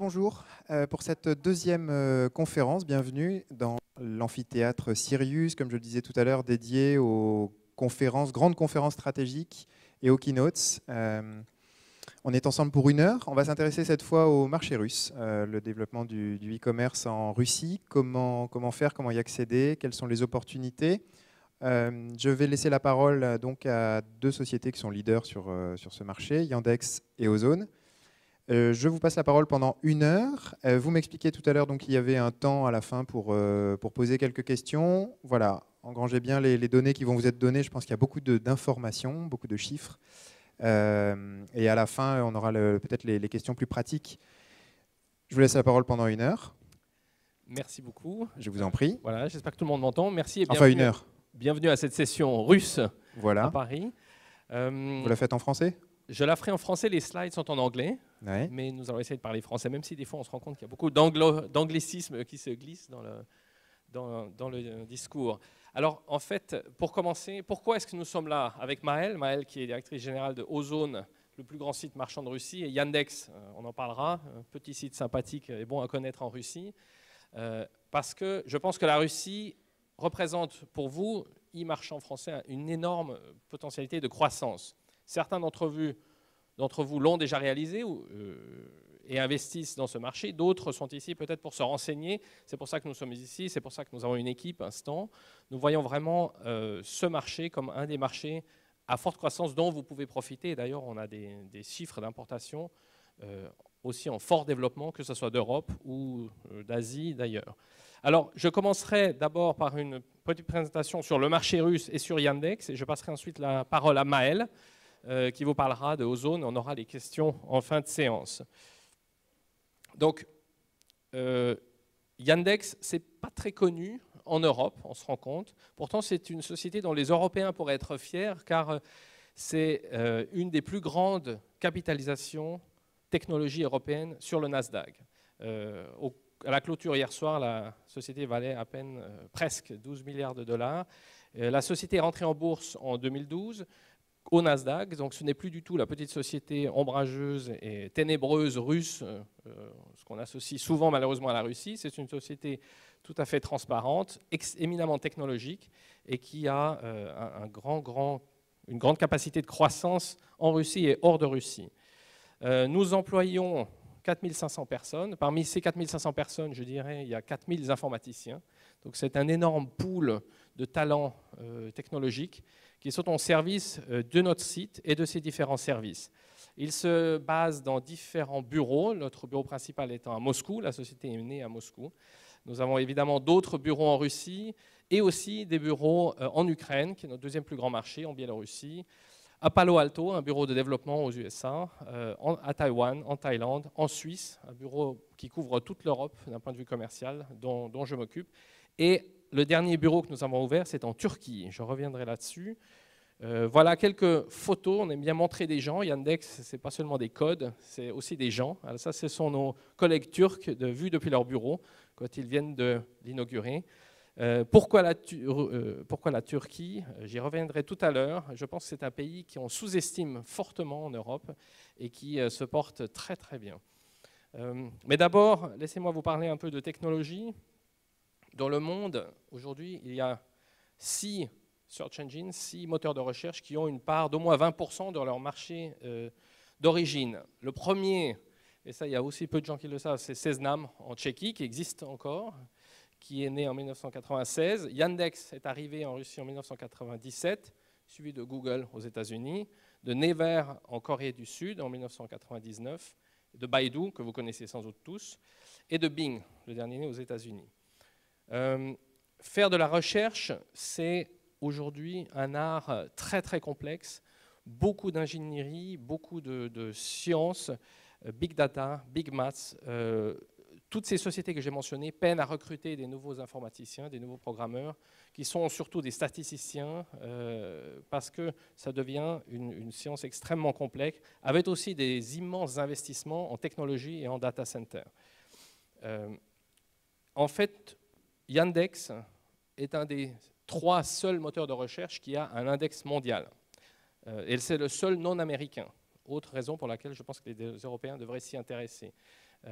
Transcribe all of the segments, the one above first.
Bonjour, pour cette deuxième conférence, bienvenue dans l'amphithéâtre Sirius, comme je le disais tout à l'heure, dédié aux conférences, grandes conférences stratégiques et aux keynotes. On est ensemble pour 1 heure. On va s'intéresser cette fois au marché russe, le développement du e-commerce en Russie, comment faire, comment y accéder, quelles sont les opportunités. Je vais laisser la parole donc à 2 sociétés qui sont leaders sur ce marché, Yandex et Ozone. Je vous passe la parole pendant 1 heure. Vous m'expliquez tout à l'heure qu'il y avait un temps à la fin pour poser quelques questions. Voilà, engrangez bien les données qui vont vous être données. Je pense qu'il y a beaucoup d'informations, beaucoup de chiffres. Et à la fin, on aura peut-être les questions plus pratiques. Je vous laisse la parole pendant 1 heure. Merci beaucoup. Je vous en prie. Voilà, j'espère que tout le monde m'entend. Merci et enfin, bienvenue, 1 heure. Bienvenue à cette session russe voilà. à Paris. Vous la faites en français ? Je la ferai en français, les slides sont en anglais, ouais. Mais nous allons essayer de parler français, même si des fois on se rend compte qu'il y a beaucoup d'anglicismes qui se glissent dans le discours. Alors en fait, pour commencer, pourquoi est-ce que nous sommes là avec Maëlle qui est directrice générale de Ozone, le plus grand site marchand de Russie, et Yandex, on en parlera, un petit site sympathique et bon à connaître en Russie, parce que je pense que la Russie représente pour vous, e-marchand français, une énorme potentialité de croissance. Certains d'entre vous l'ont déjà réalisé et investissent dans ce marché. D'autres sont ici peut-être pour se renseigner. C'est pour ça que nous sommes ici, c'est pour ça que nous avons une équipe, un stand. Nous voyons vraiment ce marché comme un des marchés à forte croissance dont vous pouvez profiter. D'ailleurs, on a des chiffres d'importation aussi en fort développement, que ce soit d'Europe ou d'Asie d'ailleurs. Alors, je commencerai d'abord par une petite présentation sur le marché russe et sur Yandex, et je passerai ensuite la parole à Maëlle, qui vous parlera de Ozone. On aura les questions en fin de séance. Donc, Yandex, ce n'est pas très connu en Europe, on se rend compte. Pourtant, c'est une société dont les Européens pourraient être fiers, car c'est une des plus grandes capitalisations technologie européenne sur le Nasdaq. À la clôture hier soir, la société valait à peine presque 12 milliards de dollars. La société est rentrée en bourse en 2012. Au Nasdaq, donc ce n'est plus du tout la petite société ombrageuse et ténébreuse russe, ce qu'on associe souvent malheureusement à la Russie. C'est une société tout à fait transparente, éminemment technologique et qui a une grande capacité de croissance en Russie et hors de Russie. Nous employons 4500 personnes. Parmi ces 4500 personnes, je dirais, il y a 4000 informaticiens. Donc c'est un énorme pool de talents technologiques qui sont au service de notre site et de ses différents services. Ils se basent dans différents bureaux, notre bureau principal étant à Moscou, la société est née à Moscou. Nous avons évidemment d'autres bureaux en Russie et aussi des bureaux en Ukraine, qui est notre deuxième plus grand marché, en Biélorussie, à Palo Alto, un bureau de développement aux USA, à Taïwan, en Thaïlande, en Suisse, un bureau qui couvre toute l'Europe d'un point de vue commercial, dont je m'occupe, et le dernier bureau que nous avons ouvert, c'est en Turquie. Je reviendrai là-dessus. Voilà quelques photos. On aime bien montrer des gens. Yandex, ce n'est pas seulement des codes, c'est aussi des gens. Alors ça, ce sont nos collègues turcs vus depuis leur bureau quand ils viennent de l'inaugurer. Pourquoi la Turquie? J'y reviendrai tout à l'heure. Je pense que c'est un pays qu'on sous-estime fortement en Europe et qui se porte très très bien. Mais d'abord, laissez-moi vous parler un peu de technologie. Dans le monde, aujourd'hui, il y a 6 search engines, 6 moteurs de recherche qui ont une part d'au moins 20% de leur marché d'origine. Le premier, et ça il y a aussi peu de gens qui le savent, c'est Seznam en Tchéquie, qui existe encore, qui est né en 1996. Yandex est arrivé en Russie en 1997, suivi de Google aux États-Unis, de Naver en Corée du Sud en 1999, de Baidu, que vous connaissez sans doute tous, et de Bing, le dernier né aux États-Unis. Faire de la recherche, c'est aujourd'hui un art très très complexe, beaucoup d'ingénierie, beaucoup de sciences, big data, big maths. Toutes ces sociétés que j'ai mentionnées peinent à recruter des nouveaux informaticiens, des nouveaux programmeurs, qui sont surtout des statisticiens, parce que ça devient une science extrêmement complexe, avec aussi des immenses investissements en technologie et en data center. En fait, Yandex est un des 3 seuls moteurs de recherche qui a un index mondial. Et c'est le seul non américain. Autre raison pour laquelle je pense que les Européens devraient s'y intéresser.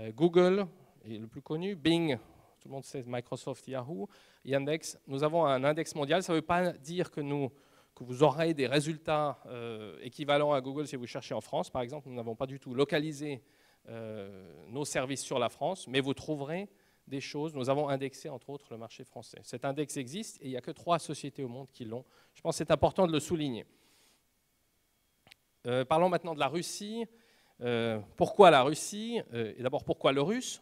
Google est le plus connu, Bing, tout le monde sait Microsoft, Yahoo, Yandex. Nous avons un index mondial. Ça ne veut pas dire que vous aurez des résultats équivalents à Google si vous cherchez en France. Par exemple, nous n'avons pas du tout localisé nos services sur la France, mais vous trouverez des choses. Nous avons indexé, entre autres, le marché français. Cet index existe et il n'y a que 3 sociétés au monde qui l'ont. Je pense que c'est important de le souligner. Parlons maintenant de la Russie. Pourquoi la Russie? Et d'abord, pourquoi le russe?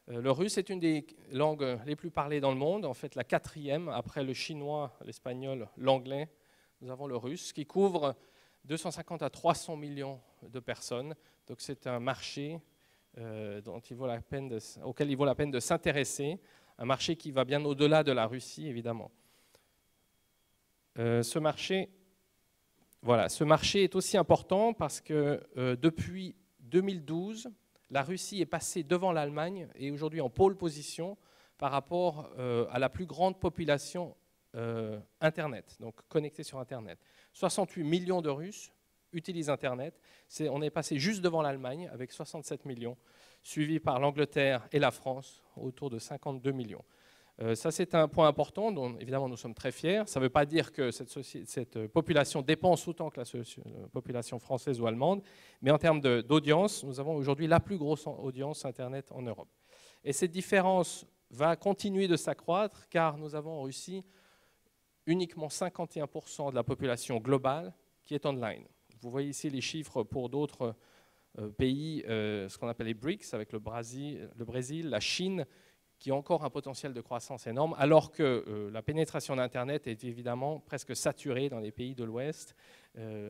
Le russe est une des langues les plus parlées dans le monde, en fait la 4e, après le chinois, l'espagnol, l'anglais. Nous avons le russe qui couvre 250 à 300 millions de personnes. Donc c'est un marché auquel il vaut la peine de s'intéresser, un marché qui va bien au-delà de la Russie, évidemment. Ce marché est aussi important parce que depuis 2012, la Russie est passée devant l'Allemagne et aujourd'hui en pôle position par rapport à la plus grande population Internet, donc connectée sur Internet. 68 millions de Russes utilisent Internet. On est passé juste devant l'Allemagne avec 67 millions, suivi par l'Angleterre et la France autour de 52 millions. Ça, c'est un point important dont, évidemment, nous sommes très fiers. Ça ne veut pas dire que cette population dépense autant que la population française ou allemande, mais en termes d'audience, nous avons aujourd'hui la plus grosse audience Internet en Europe. Et cette différence va continuer de s'accroître, car nous avons en Russie uniquement 51% de la population globale qui est online. Vous voyez ici les chiffres pour d'autres pays, ce qu'on appelle les BRICS, avec le Brésil, la Chine, qui ont encore un potentiel de croissance énorme, alors que la pénétration d'Internet est évidemment presque saturée dans les pays de l'Ouest,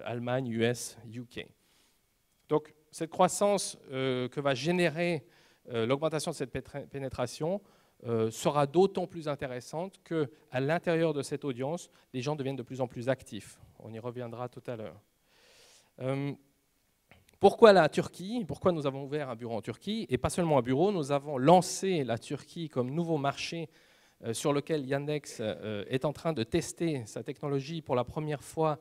Allemagne, US, UK. Donc cette croissance que va générer l'augmentation de cette pénétration sera d'autant plus intéressante qu'à l'intérieur de cette audience, les gens deviennent de plus en plus actifs. On y reviendra tout à l'heure. Pourquoi la Turquie? Pourquoi nous avons ouvert un bureau en Turquie? Et pas seulement un bureau, nous avons lancé la Turquie comme nouveau marché sur lequel Yandex est en train de tester sa technologie pour la première fois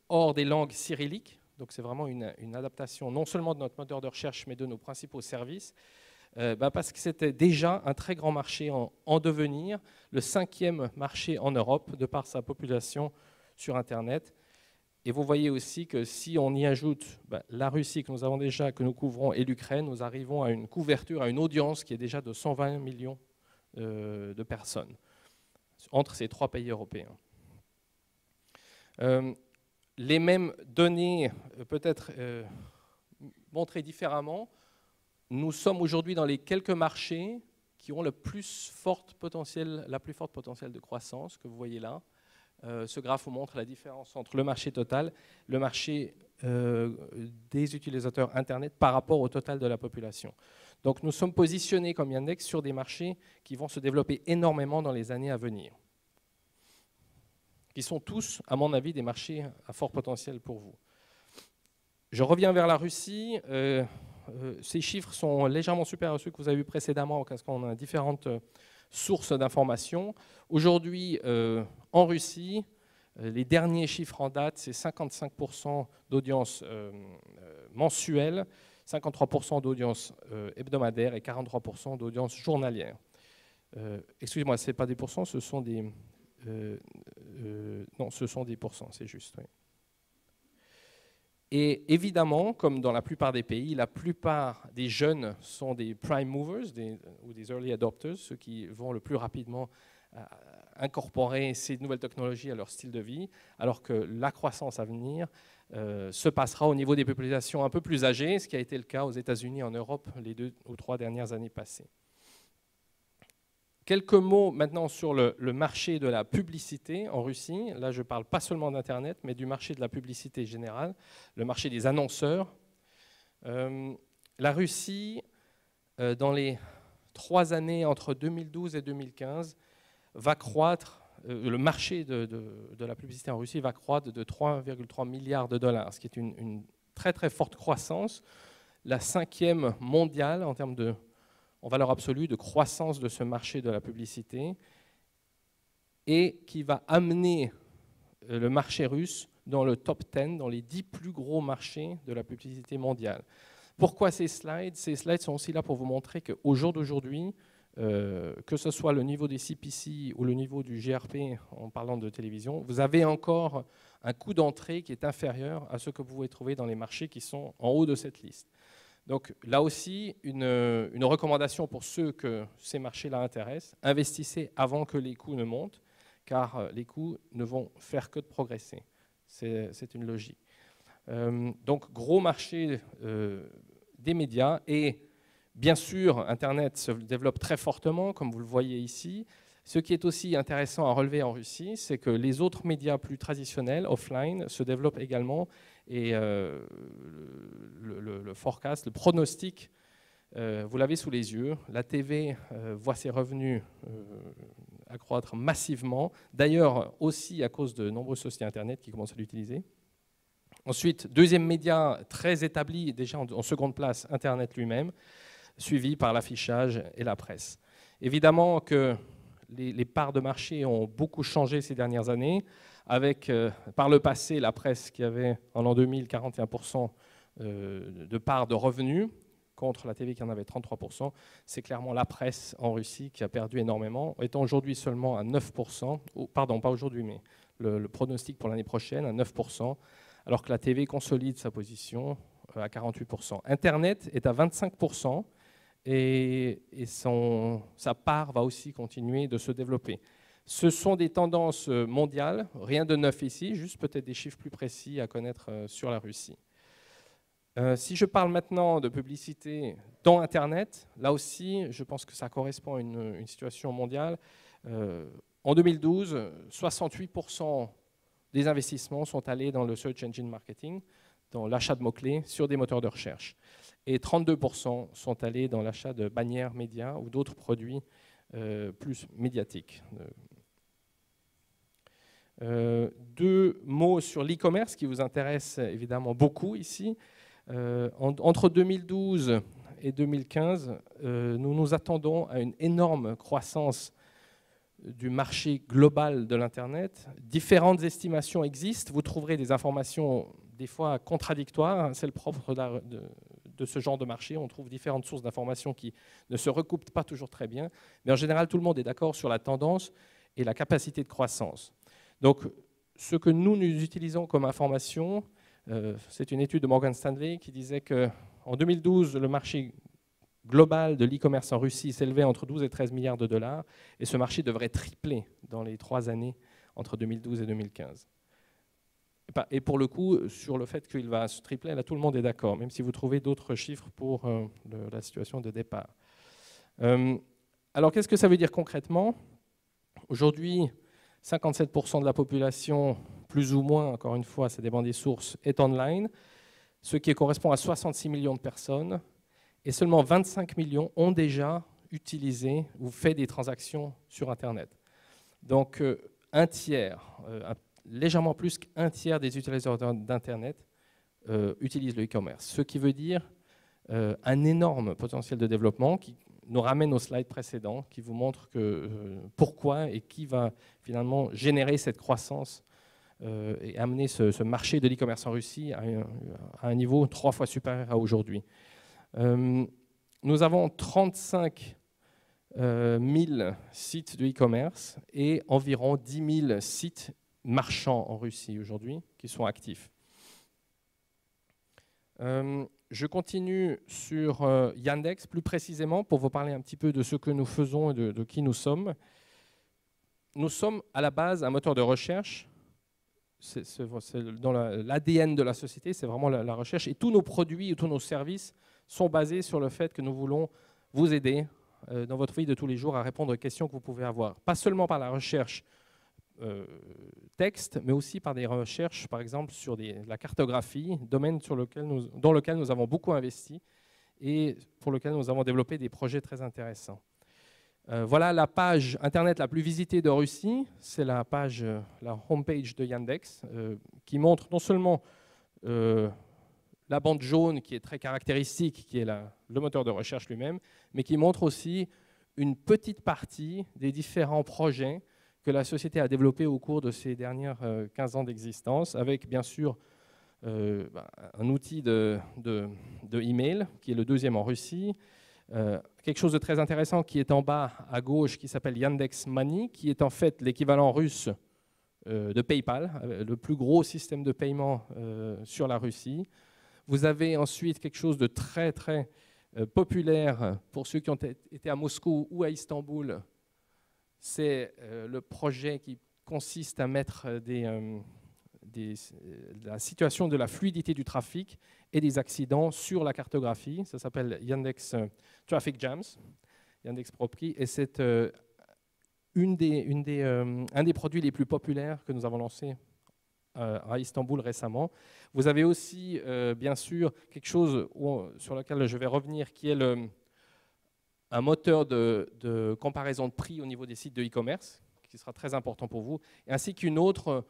hors des langues cyrilliques. Donc c'est vraiment une adaptation non seulement de notre moteur de recherche, mais de nos principaux services. Parce que c'était déjà un très grand marché en devenir, le 5e marché en Europe de par sa population sur Internet. Et vous voyez aussi que si on y ajoute la Russie que nous avons déjà, que nous couvrons, et l'Ukraine, nous arrivons à une couverture, à une audience qui est déjà de 120 millions de personnes entre ces 3 pays européens. Les mêmes données, peut-être montrées différemment, nous sommes aujourd'hui dans les quelques marchés qui ont la plus forte potentiel de croissance que vous voyez là. Ce graphe vous montre la différence entre le marché total, le marché des utilisateurs Internet par rapport au total de la population. Donc nous sommes positionnés comme Yandex sur des marchés qui vont se développer énormément dans les années à venir, qui sont tous, à mon avis, des marchés à fort potentiel pour vous. Je reviens vers la Russie. Ces chiffres sont légèrement supérieurs à ceux que vous avez vus précédemment parce qu'on a différentes sources d'informations. Aujourd'hui, en Russie, les derniers chiffres en date, c'est 55% d'audience mensuelle, 53% d'audience hebdomadaire et 43% d'audience journalière. Excusez-moi, ce n'est pas des pourcents, ce sont des... non, ce sont des pourcents, c'est juste. Oui. Et évidemment, comme dans la plupart des pays, la plupart des jeunes sont des prime movers ou des early adopters, ceux qui vont le plus rapidement incorporer ces nouvelles technologies à leur style de vie, alors que la croissance à venir se passera au niveau des populations un peu plus âgées, ce qui a été le cas aux États-Unis et en Europe les 2 ou 3 dernières années passées. Quelques mots maintenant sur le marché de la publicité en Russie. Là, je ne parle pas seulement d'Internet, mais du marché de la publicité générale, le marché des annonceurs. La Russie, dans les 3 années entre 2012 et 2015, va croître, le marché de la publicité en Russie va croître de 3,3 milliards de dollars, ce qui est une très très forte croissance, la 5e mondiale en termes en valeur absolue de croissance de ce marché de la publicité, et qui va amener le marché russe dans le top 10, dans les 10 plus gros marchés de la publicité mondiale. Pourquoi ces slides? Ces slides sont aussi là pour vous montrer qu'au jour d'aujourd'hui, que ce soit le niveau des CPC ou le niveau du GRP, en parlant de télévision, vous avez encore un coût d'entrée qui est inférieur à ce que vous pouvez trouver dans les marchés qui sont en haut de cette liste. Donc là aussi, une recommandation pour ceux que ces marchés-là intéressent, investissez avant que les coûts ne montent, car les coûts ne vont faire que de progresser. C'est une logique. Donc gros marché des médias, et bien sûr, Internet se développe très fortement, comme vous le voyez ici. Ce qui est aussi intéressant à relever en Russie, c'est que les autres médias plus traditionnels, offline, se développent également. Et le forecast, le pronostic, vous l'avez sous les yeux. La TV voit ses revenus accroître massivement. D'ailleurs, aussi à cause de nombreuses sociétés Internet qui commencent à l'utiliser. Ensuite, deuxième média très établi, déjà en seconde place, Internet lui-même, suivi par l'affichage et la presse. Évidemment que les parts de marché ont beaucoup changé ces dernières années, avec par le passé la presse qui avait en l'an 2000 41% de parts de revenus, contre la TV qui en avait 33%. C'est clairement la presse en Russie qui a perdu énormément, étant aujourd'hui seulement à 9%, pardon, pas aujourd'hui, mais le pronostic pour l'année prochaine à 9%, alors que la TV consolide sa position à 48%. Internet est à 25%, et sa part va aussi continuer de se développer. Ce sont des tendances mondiales, rien de neuf ici, juste peut-être des chiffres plus précis à connaître sur la Russie. Si je parle maintenant de publicité dans Internet, là aussi, je pense que ça correspond à une situation mondiale. En 2012, 68% des investissements sont allés dans le search engine marketing, dans l'achat de mots-clés sur des moteurs de recherche. Et 32% sont allés dans l'achat de bannières médias ou d'autres produits plus médiatiques. Deux mots sur l'e-commerce qui vous intéressent évidemment beaucoup ici. Entre 2012 et 2015, nous nous attendons à une énorme croissance du marché global de l'Internet. Différentes estimations existent. Vous trouverez des informations des fois contradictoires. C'est le propre de ce genre de marché. On trouve différentes sources d'informations qui ne se recoupent pas toujours très bien. Mais en général, tout le monde est d'accord sur la tendance et la capacité de croissance. Donc, ce que nous utilisons comme information, c'est une étude de Morgan Stanley qui disait qu'en 2012, le marché global de l'e-commerce en Russie s'élevait entre 12 et 13 milliards de dollars, et ce marché devrait tripler dans les 3 années entre 2012 et 2015. Et pour le coup, sur le fait qu'il va se tripler, là tout le monde est d'accord, même si vous trouvez d'autres chiffres pour la situation de départ. Alors qu'est-ce que ça veut dire concrètement? Aujourd'hui, 57% de la population, plus ou moins, encore une fois, ça dépend des sources, est online, ce qui correspond à 66 millions de personnes, et seulement 25 millions ont déjà utilisé ou fait des transactions sur Internet. Donc un tiers, légèrement plus qu'un tiers des utilisateurs d'Internet utilisent le e-commerce, ce qui veut dire un énorme potentiel de développement qui nous ramène au slide précédent, qui vous montre pourquoi et qui va finalement générer cette croissance et amener ce marché de l'e-commerce en Russie à un niveau 3 fois supérieur à aujourd'hui. Nous avons 35 000 sites de e-commerce et environ 10 000 sites marchands en Russie aujourd'hui qui sont actifs. Je continue sur Yandex plus précisément pour vous parler un petit peu de ce que nous faisons et de qui nous sommes. Nous sommes à la base un moteur de recherche. C'est dans l'ADN de la société, c'est vraiment la recherche. Et tous nos produits et tous nos services sont basés sur le fait que nous voulons vous aider dans votre vie de tous les jours à répondre aux questions que vous pouvez avoir. Pas seulement par la recherche texte, mais aussi par des recherches, par exemple, sur la cartographie, domaine dans lequel nous avons beaucoup investi et pour lequel nous avons développé des projets très intéressants. Voilà la page Internet la plus visitée de Russie. C'est la homepage de Yandex, qui montre non seulement la bande jaune qui est très caractéristique, qui est le moteur de recherche lui-même, mais qui montre aussi une petite partie des différents projets que la société a développés au cours de ces dernières 15 ans d'existence, avec bien sûr un outil de email qui est le deuxième en Russie. Quelque chose de très intéressant qui est en bas à gauche qui s'appelle Yandex Money, qui est en fait l'équivalent russe de PayPal, le plus gros système de paiement sur la Russie. Vous avez ensuite quelque chose de très très populaire pour ceux qui ont été à Moscou ou à Istanbul. C'est le projet qui consiste à mettre la situation de la fluidité du trafic et des accidents sur la cartographie. Ça s'appelle Yandex Traffic Jams, Yandex Propki, et c'est un des produits les plus populaires que nous avons lancé à Istanbul récemment. Vous avez aussi, bien sûr, quelque chose sur lequel je vais revenir, qui est un moteur de comparaison de prix au niveau des sites de e-commerce, qui sera très important pour vous, ainsi qu'une autre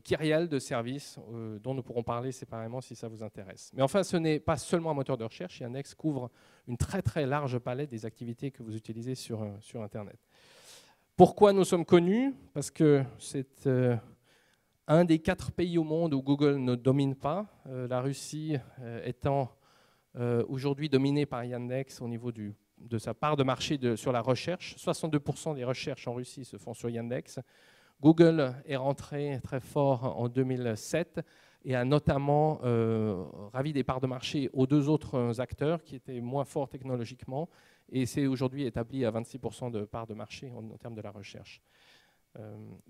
kyrielle de services dont nous pourrons parler séparément si ça vous intéresse. Mais enfin, ce n'est pas seulement un moteur de recherche. Yandex couvre une très très large palette des activités que vous utilisez sur Internet. Pourquoi nous sommes connus? Parce que c'est un des 4 pays au monde où Google ne domine pas, la Russie étant aujourd'hui dominée par Yandex au niveau de sa part de marché sur la recherche. 62% des recherches en Russie se font sur Yandex. Google est rentré très fort en 2007 et a notamment ravi des parts de marché aux 2 autres acteurs qui étaient moins forts technologiquement, et c'est aujourd'hui établi à 26% de parts de marché en termes de la recherche.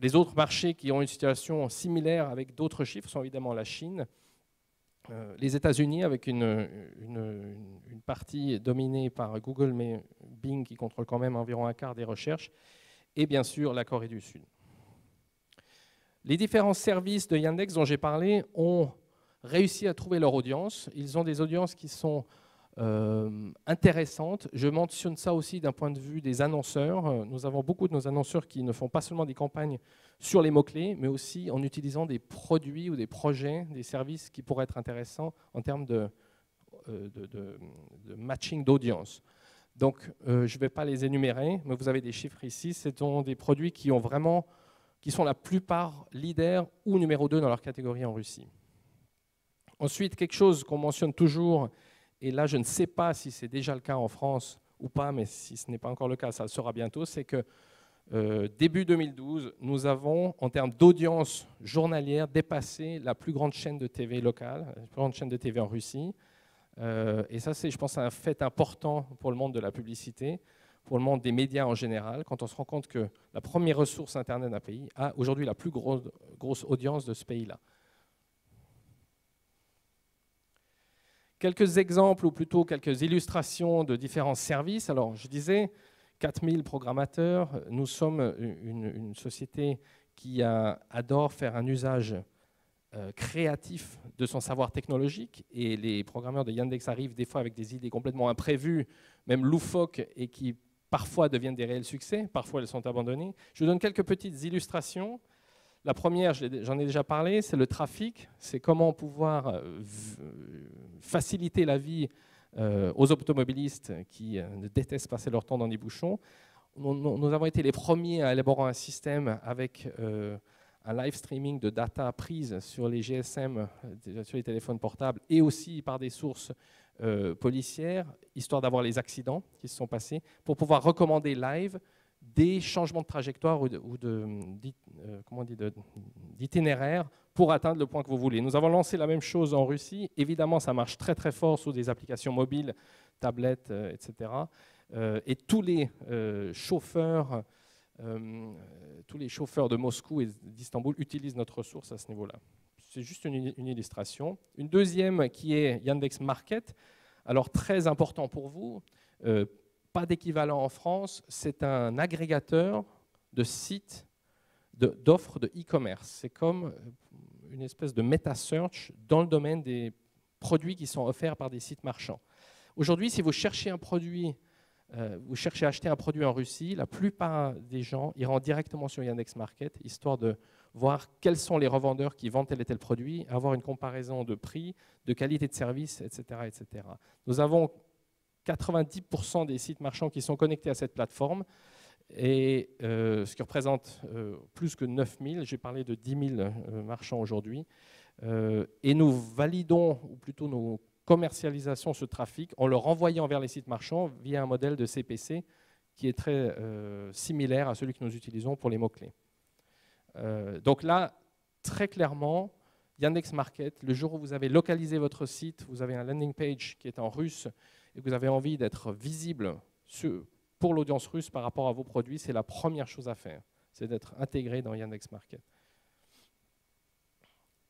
Les autres marchés qui ont une situation similaire avec d'autres chiffres sont évidemment la Chine, les États-Unis avec une partie dominée par Google, mais Bing qui contrôle quand même environ un quart des recherches, et bien sûr la Corée du Sud. Les différents services de Yandex dont j'ai parlé ont réussi à trouver leur audience. Ils ont des audiences qui sont intéressantes. Je mentionne ça aussi d'un point de vue des annonceurs. Nous avons beaucoup de nos annonceurs qui ne font pas seulement des campagnes sur les mots-clés, mais aussi en utilisant des produits ou des projets, des services qui pourraient être intéressants en termes de matching d'audience. Donc, je ne vais pas les énumérer, mais vous avez des chiffres ici. Ce sont des produits qui sont la plupart leaders ou numéro 2 dans leur catégorie en Russie. Ensuite, quelque chose qu'on mentionne toujours, et là je ne sais pas si c'est déjà le cas en France ou pas, mais si ce n'est pas encore le cas, ça le sera bientôt, c'est que début 2012, nous avons, en termes d'audience journalière, dépassé la plus grande chaîne de TV locale, la plus grande chaîne de TV en Russie. Et ça, c'est, je pense, un fait important pour le monde de la publicité, pour le monde des médias en général, quand on se rend compte que la première ressource Internet d'un pays a aujourd'hui la plus grosse audience de ce pays-là. Quelques exemples, ou plutôt quelques illustrations de différents services. Alors, je disais, 4000 programmateurs. Nous sommes une société qui adore faire un usage créatif de son savoir technologique. Et les programmeurs de Yandex arrivent des fois avec des idées complètement imprévues, même loufoques, et qui parfois deviennent des réels succès, parfois elles sont abandonnées. Je vous donne quelques petites illustrations. La première, j'en ai déjà parlé, c'est le trafic. C'est comment pouvoir faciliter la vie aux automobilistes qui détestent passer leur temps dans des bouchons. Nous avons été les premiers à élaborer un système avec un live streaming de data prise sur les GSM, sur les téléphones portables, et aussi par des sources policières, histoire d'avoir les accidents qui se sont passés, pour pouvoir recommander live des changements de trajectoire ou d'itinéraire pour atteindre le point que vous voulez. Nous avons lancé la même chose en Russie. Évidemment, ça marche très très fort sur des applications mobiles, tablettes, etc. Et tous les chauffeurs de Moscou et d'Istanbul utilisent notre ressource à ce niveau-là. C'est juste une illustration. Une deuxième qui est Yandex Market. Alors très important pour vous, pas d'équivalent en France, c'est un agrégateur de sites d'offres de e-commerce. C'est comme une espèce de meta-search dans le domaine des produits qui sont offerts par des sites marchands. Aujourd'hui, si vous cherchez un produit, vous cherchez à acheter un produit en Russie, la plupart des gens iront directement sur Yandex Market, histoire de voir quels sont les revendeurs qui vendent tel et tel produit, avoir une comparaison de prix, de qualité de service, etc. etc. Nous avons 90% des sites marchands qui sont connectés à cette plateforme, et ce qui représente plus que 9000, j'ai parlé de 10 000 marchands aujourd'hui. Et nous validons, ou plutôt nous commercialisons ce trafic en le renvoyant vers les sites marchands via un modèle de CPC qui est très similaire à celui que nous utilisons pour les mots-clés. Donc là, très clairement, Yandex Market, le jour où vous avez localisé votre site, vous avez un landing page qui est en russe et que vous avez envie d'être visible pour l'audience russe par rapport à vos produits, c'est la première chose à faire, c'est d'être intégré dans Yandex Market.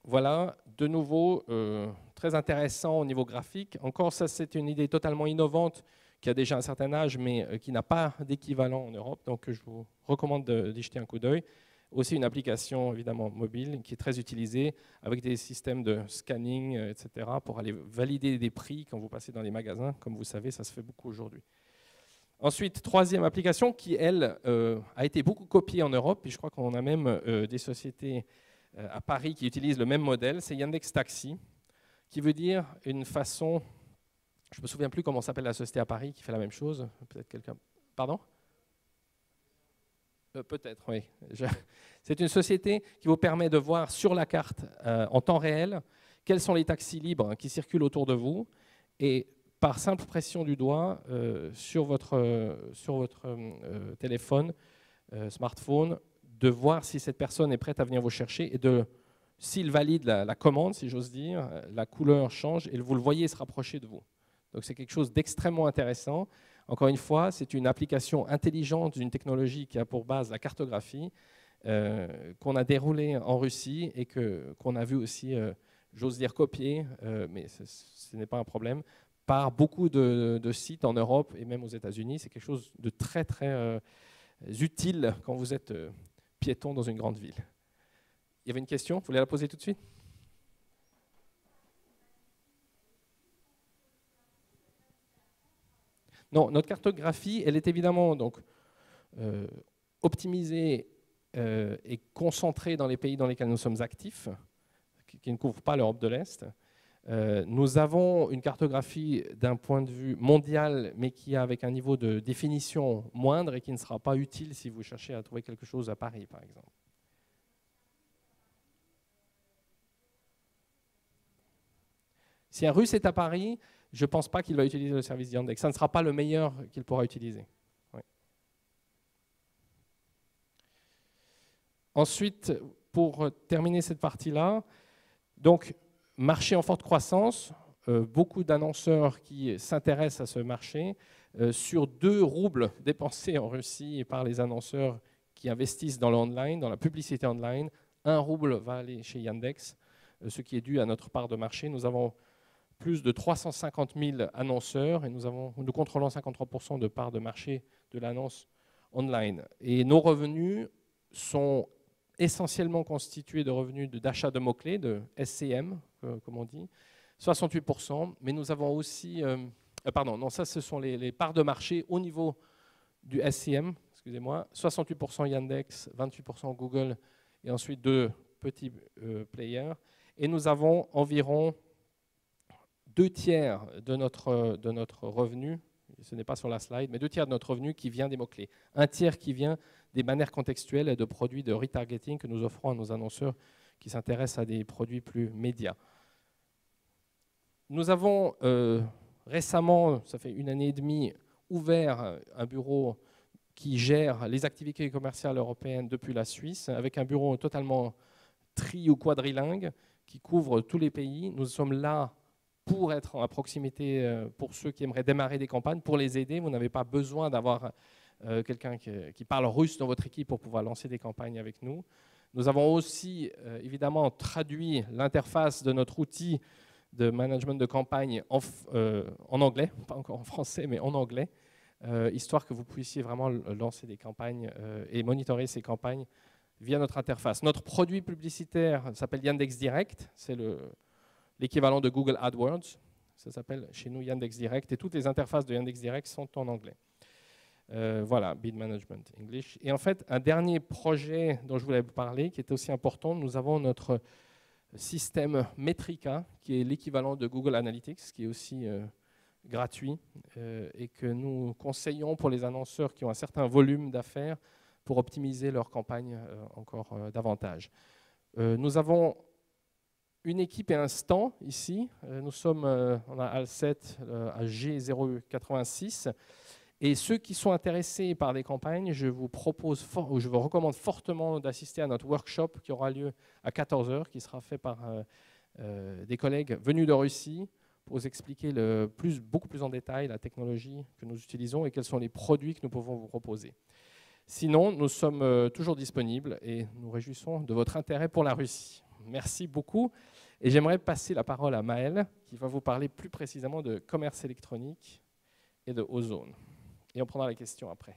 Voilà, de nouveau, très intéressant au niveau graphique. Encore, ça, c'est une idée totalement innovante qui a déjà un certain âge, mais qui n'a pas d'équivalent en Europe. Donc, je vous recommande d'y jeter un coup d'œil. Aussi, une application, évidemment, mobile, qui est très utilisée, avec des systèmes de scanning, etc., pour aller valider des prix quand vous passez dans les magasins. Comme vous savez, ça se fait beaucoup aujourd'hui. Ensuite, troisième application qui, elle, a été beaucoup copiée en Europe, et je crois qu'on a même des sociétés à Paris qui utilisent le même modèle, c'est Yandex Taxi, qui veut dire une façon, je ne me souviens plus comment s'appelle la société à Paris qui fait la même chose, peut-être quelqu'un, pardon ? Peut-être, oui. C'est une société qui vous permet de voir sur la carte en temps réel quels sont les taxis libres qui circulent autour de vous, et par simple pression du doigt sur votre téléphone, smartphone, de voir si cette personne est prête à venir vous chercher et s'il valide la commande, si j'ose dire, la couleur change et vous le voyez se rapprocher de vous. Donc c'est quelque chose d'extrêmement intéressant. Encore une fois, c'est une application intelligente d'une technologie qui a pour base la cartographie, qu'on a déroulée en Russie et qu'on a vu aussi, j'ose dire, copier, mais ce n'est pas un problème, par beaucoup de sites en Europe et même aux États-Unis. C'est quelque chose de très, très utile quand vous êtes piéton dans une grande ville. Il y avait une question, vous voulez la poser tout de suite ? Non, notre cartographie, elle est évidemment donc, optimisée et concentrée dans les pays dans lesquels nous sommes actifs, qui ne couvrent pas l'Europe de l'Est. Nous avons une cartographie d'un point de vue mondial, mais qui est avec un niveau de définition moindre et qui ne sera pas utile si vous cherchez à trouver quelque chose à Paris, par exemple. Si un Russe est à Paris, je ne pense pas qu'il va utiliser le service Yandex. Ça ne sera pas le meilleur qu'il pourra utiliser. Oui. Ensuite, pour terminer cette partie-là, donc, marché en forte croissance, beaucoup d'annonceurs qui s'intéressent à ce marché. Sur 2 roubles dépensés en Russie par les annonceurs qui investissent dans l'online, dans la publicité online, 1 rouble va aller chez Yandex, ce qui est dû à notre part de marché. Nous avons plus de 350 000 annonceurs et nous contrôlons 53% de part de marché de l'annonce online. Et nos revenus sont essentiellement constitués de revenus d'achat de mots-clés, de SCM, comme on dit, 68%, mais nous avons aussi, pardon, non, ça ce sont les parts de marché au niveau du SCM, excusez-moi, 68% Yandex, 28% Google, et ensuite 2 petits players, et nous avons environ 2 tiers de notre revenu, ce n'est pas sur la slide, mais 2 tiers de notre revenu qui vient des mots-clés. 1 tiers qui vient des manières contextuelles et de produits de retargeting que nous offrons à nos annonceurs qui s'intéressent à des produits plus médias. Nous avons récemment, ça fait 1 année et demie, ouvert un bureau qui gère les activités commerciales européennes depuis la Suisse, avec un bureau totalement ou quadrilingue qui couvre tous les pays. Nous sommes là pour être à proximité pour ceux qui aimeraient démarrer des campagnes, pour les aider. Vous n'avez pas besoin d'avoir quelqu'un qui parle russe dans votre équipe pour pouvoir lancer des campagnes avec nous. Nous avons aussi évidemment traduit l'interface de notre outil de management de campagne en anglais, pas encore en français, mais en anglais, histoire que vous puissiez vraiment lancer des campagnes et monitorer ces campagnes via notre interface. Notre produit publicitaire s'appelle Yandex Direct, c'est l'équivalent de Google AdWords, ça s'appelle chez nous Yandex Direct, et toutes les interfaces de Yandex Direct sont en anglais. Voilà, Bid Management English. Et en fait, un dernier projet dont je voulais vous parler, qui est aussi important, nous avons notre système Metrica, qui est l'équivalent de Google Analytics, qui est aussi gratuit, et que nous conseillons pour les annonceurs qui ont un certain volume d'affaires pour optimiser leur campagne encore davantage. Nous avons une équipe et un stand ici. Nous sommes, on a AL7 à G086. Et ceux qui sont intéressés par des campagnes, je vous recommande fortement d'assister à notre workshop qui aura lieu à 14 h, qui sera fait par des collègues venus de Russie pour vous expliquer beaucoup plus en détail la technologie que nous utilisons et quels sont les produits que nous pouvons vous proposer. Sinon, nous sommes toujours disponibles et nous réjouissons de votre intérêt pour la Russie. Merci beaucoup. Et j'aimerais passer la parole à Maëlle, qui va vous parler plus précisément de commerce électronique et de Ozone. Et on prendra les questions après.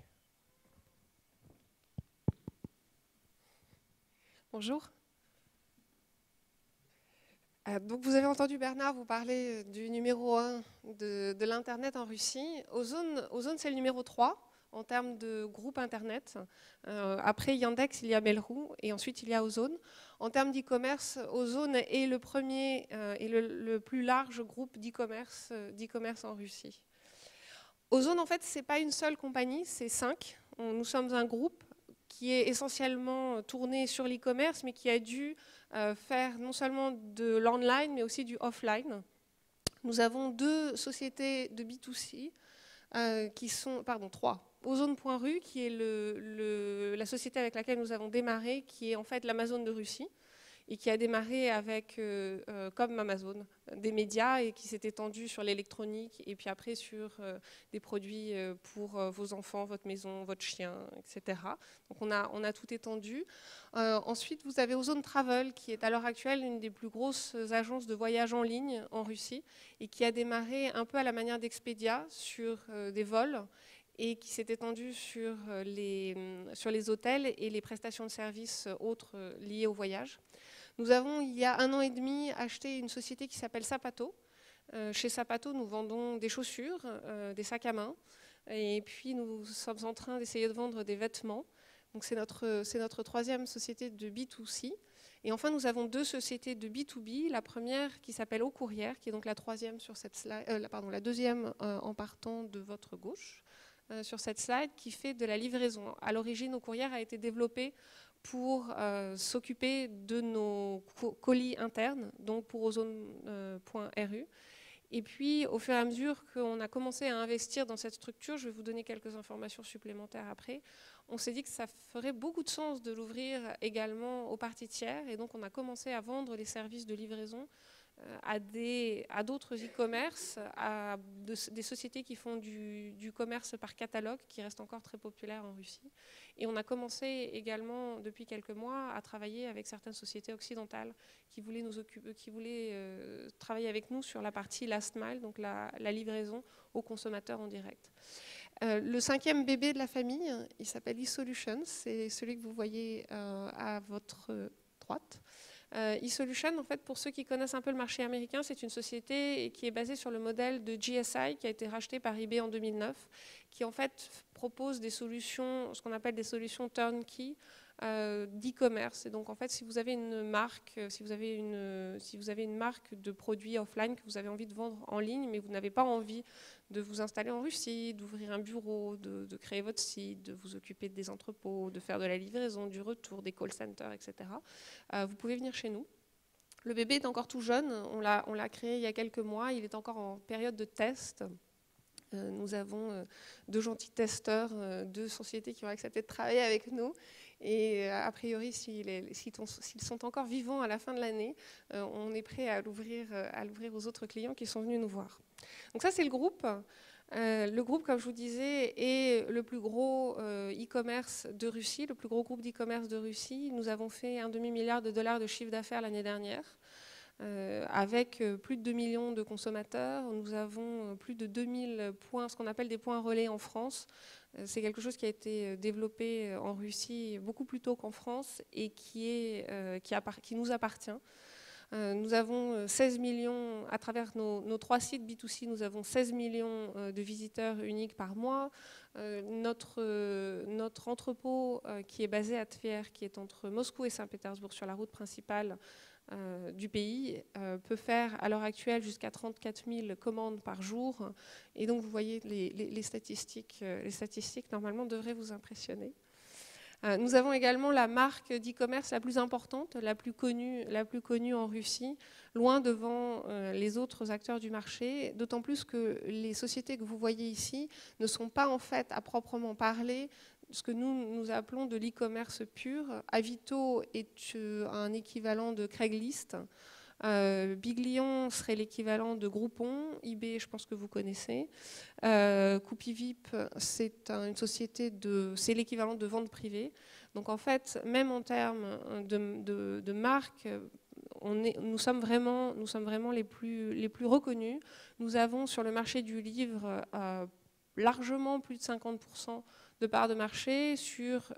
Bonjour. Donc vous avez entendu Bernard vous parler du numéro 1 de l'Internet en Russie. Ozone c'est le numéro 3 en termes de groupe Internet. Après Yandex, il y a Mail.ru et ensuite il y a Ozone. En termes d'e-commerce, Ozone est le premier et le plus large groupe d'e-commerce en Russie. Ozone, en fait, ce n'est pas une seule compagnie, c'est 5. Nous sommes un groupe qui est essentiellement tourné sur l'e-commerce, mais qui a dû faire non seulement de l'online, mais aussi du offline. Nous avons 2 sociétés de B2C, qui sont, pardon, 3. Ozone.ru, qui est la société avec laquelle nous avons démarré, qui est en fait l'Amazon de Russie, et qui a démarré avec, comme Amazon, des médias et qui s'est étendu sur l'électronique et puis après sur des produits pour vos enfants, votre maison, votre chien, etc. Donc on a tout étendu. Ensuite, vous avez Ozone Travel, qui est à l'heure actuelle une des plus grosses agences de voyage en ligne en Russie et qui a démarré un peu à la manière d'Expedia sur des vols et qui s'est étendu sur les hôtels et les prestations de services autres liées au voyage. Nous avons, il y a 1 an et demi, acheté une société qui s'appelle Sapato. Chez Sapato, nous vendons des chaussures, des sacs à main, et puis nous sommes en train d'essayer de vendre des vêtements. Donc c'est notre 3e société de B2C. Et enfin, nous avons 2 sociétés de B2B. La première qui s'appelle Au Courrière, qui est donc la 3e sur cette slide, la 2e en partant de votre gauche sur cette slide, qui fait de la livraison. À l'origine, Au Courrière a été développé pour s'occuper de nos colis internes, donc pour Ozone.ru. Et puis, au fur et à mesure qu'on a commencé à investir dans cette structure, je vais vous donner quelques informations supplémentaires après, on s'est dit que ça ferait beaucoup de sens de l'ouvrir également aux parties tiers. Et donc, on a commencé à vendre les services de livraison à d'autres e-commerce, à des sociétés qui font du commerce par catalogue, qui reste encore très populaire en Russie. Et on a commencé également, depuis quelques mois, à travailler avec certaines sociétés occidentales qui voulaient travailler avec nous sur la partie last mile, donc la livraison aux consommateurs en direct. Le 5e bébé de la famille, il s'appelle eSolutions, c'est celui que vous voyez à votre droite. eSolutions, en fait, pour ceux qui connaissent un peu le marché américain, c'est une société qui est basée sur le modèle de GSI qui a été racheté par eBay en 2009, qui en fait propose des solutions, ce qu'on appelle des solutions turnkey d'e-commerce. Et donc en fait, si vous avez une marque, si vous avez une marque de produits offline que vous avez envie de vendre en ligne, mais vous n'avez pas envie de vous installer en Russie, d'ouvrir un bureau, de créer votre site, de vous occuper des entrepôts, de faire de la livraison, du retour, des call centers, etc. Vous pouvez venir chez nous. Le bébé est encore tout jeune, on l'a créé il y a quelques mois, il est encore en période de test. Nous avons 2 gentils testeurs, 2 sociétés qui ont accepté de travailler avec nous. Et a priori, s'ils sont encore vivants à la fin de l'année, on est prêt à l'ouvrir aux autres clients qui sont venus nous voir. Donc ça, c'est le groupe. Le groupe, comme je vous disais, est le plus gros e-commerce de Russie, le plus gros groupe d'e-commerce de Russie. Nous avons fait $1,5 milliard de chiffre d'affaires l'année dernière. Avec plus de 2 millions de consommateurs. Nous avons plus de 2000 points, ce qu'on appelle des points relais en France. C'est quelque chose qui a été développé en Russie beaucoup plus tôt qu'en France et qui nous appartient. Nous avons 16 millions, à travers nos 3 sites B2C, nous avons 16 millions de visiteurs uniques par mois. Notre entrepôt qui est basé à Tver, qui est entre Moscou et Saint-Pétersbourg sur la route principale, du pays peut faire à l'heure actuelle jusqu'à 34 000 commandes par jour. Et donc vous voyez les statistiques normalement devraient vous impressionner. Nous avons également la marque d'e-commerce la plus importante, la plus connue en Russie, loin devant les autres acteurs du marché, d'autant plus que les sociétés que vous voyez ici ne sont pas en fait à proprement parler ce que nous appelons de l'e-commerce pur. Avito est un équivalent de Craigslist. Biglion serait l'équivalent de Groupon, eBay, je pense que vous connaissez. Coupivip, c'est une société c'est l'équivalent de vente privée. Donc en fait, même en termes de marque, nous sommes vraiment les plus reconnus. Nous avons sur le marché du livre largement plus de 50% de part de marché. Sur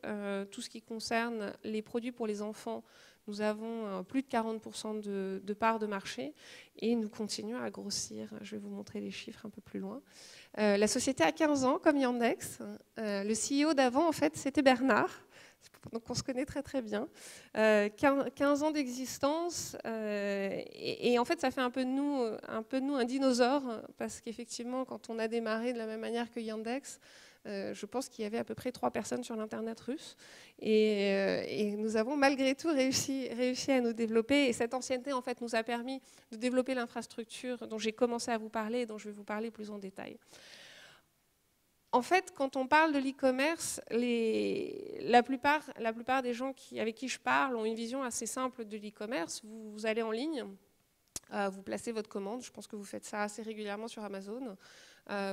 tout ce qui concerne les produits pour les enfants, nous avons plus de 40% de part de marché et nous continuons à grossir. Je vais vous montrer les chiffres un peu plus loin. La société a 15 ans, comme Yandex. Le CEO d'avant, en fait, c'était Bernard. Donc on se connaît très très bien. 15 ans d'existence et en fait ça fait un peu de nous un dinosaure parce qu'effectivement quand on a démarré de la même manière que Yandex, je pense qu'il y avait à peu près 3 personnes sur l'internet russe et nous avons malgré tout réussi à nous développer et cette ancienneté en fait nous a permis de développer l'infrastructure dont j'ai commencé à vous parler et dont je vais vous parler plus en détail. En fait, quand on parle de l'e-commerce, la plupart des gens avec qui je parle ont une vision assez simple de l'e-commerce. Vous allez en ligne, vous placez votre commande. Je pense que vous faites ça assez régulièrement sur Amazon.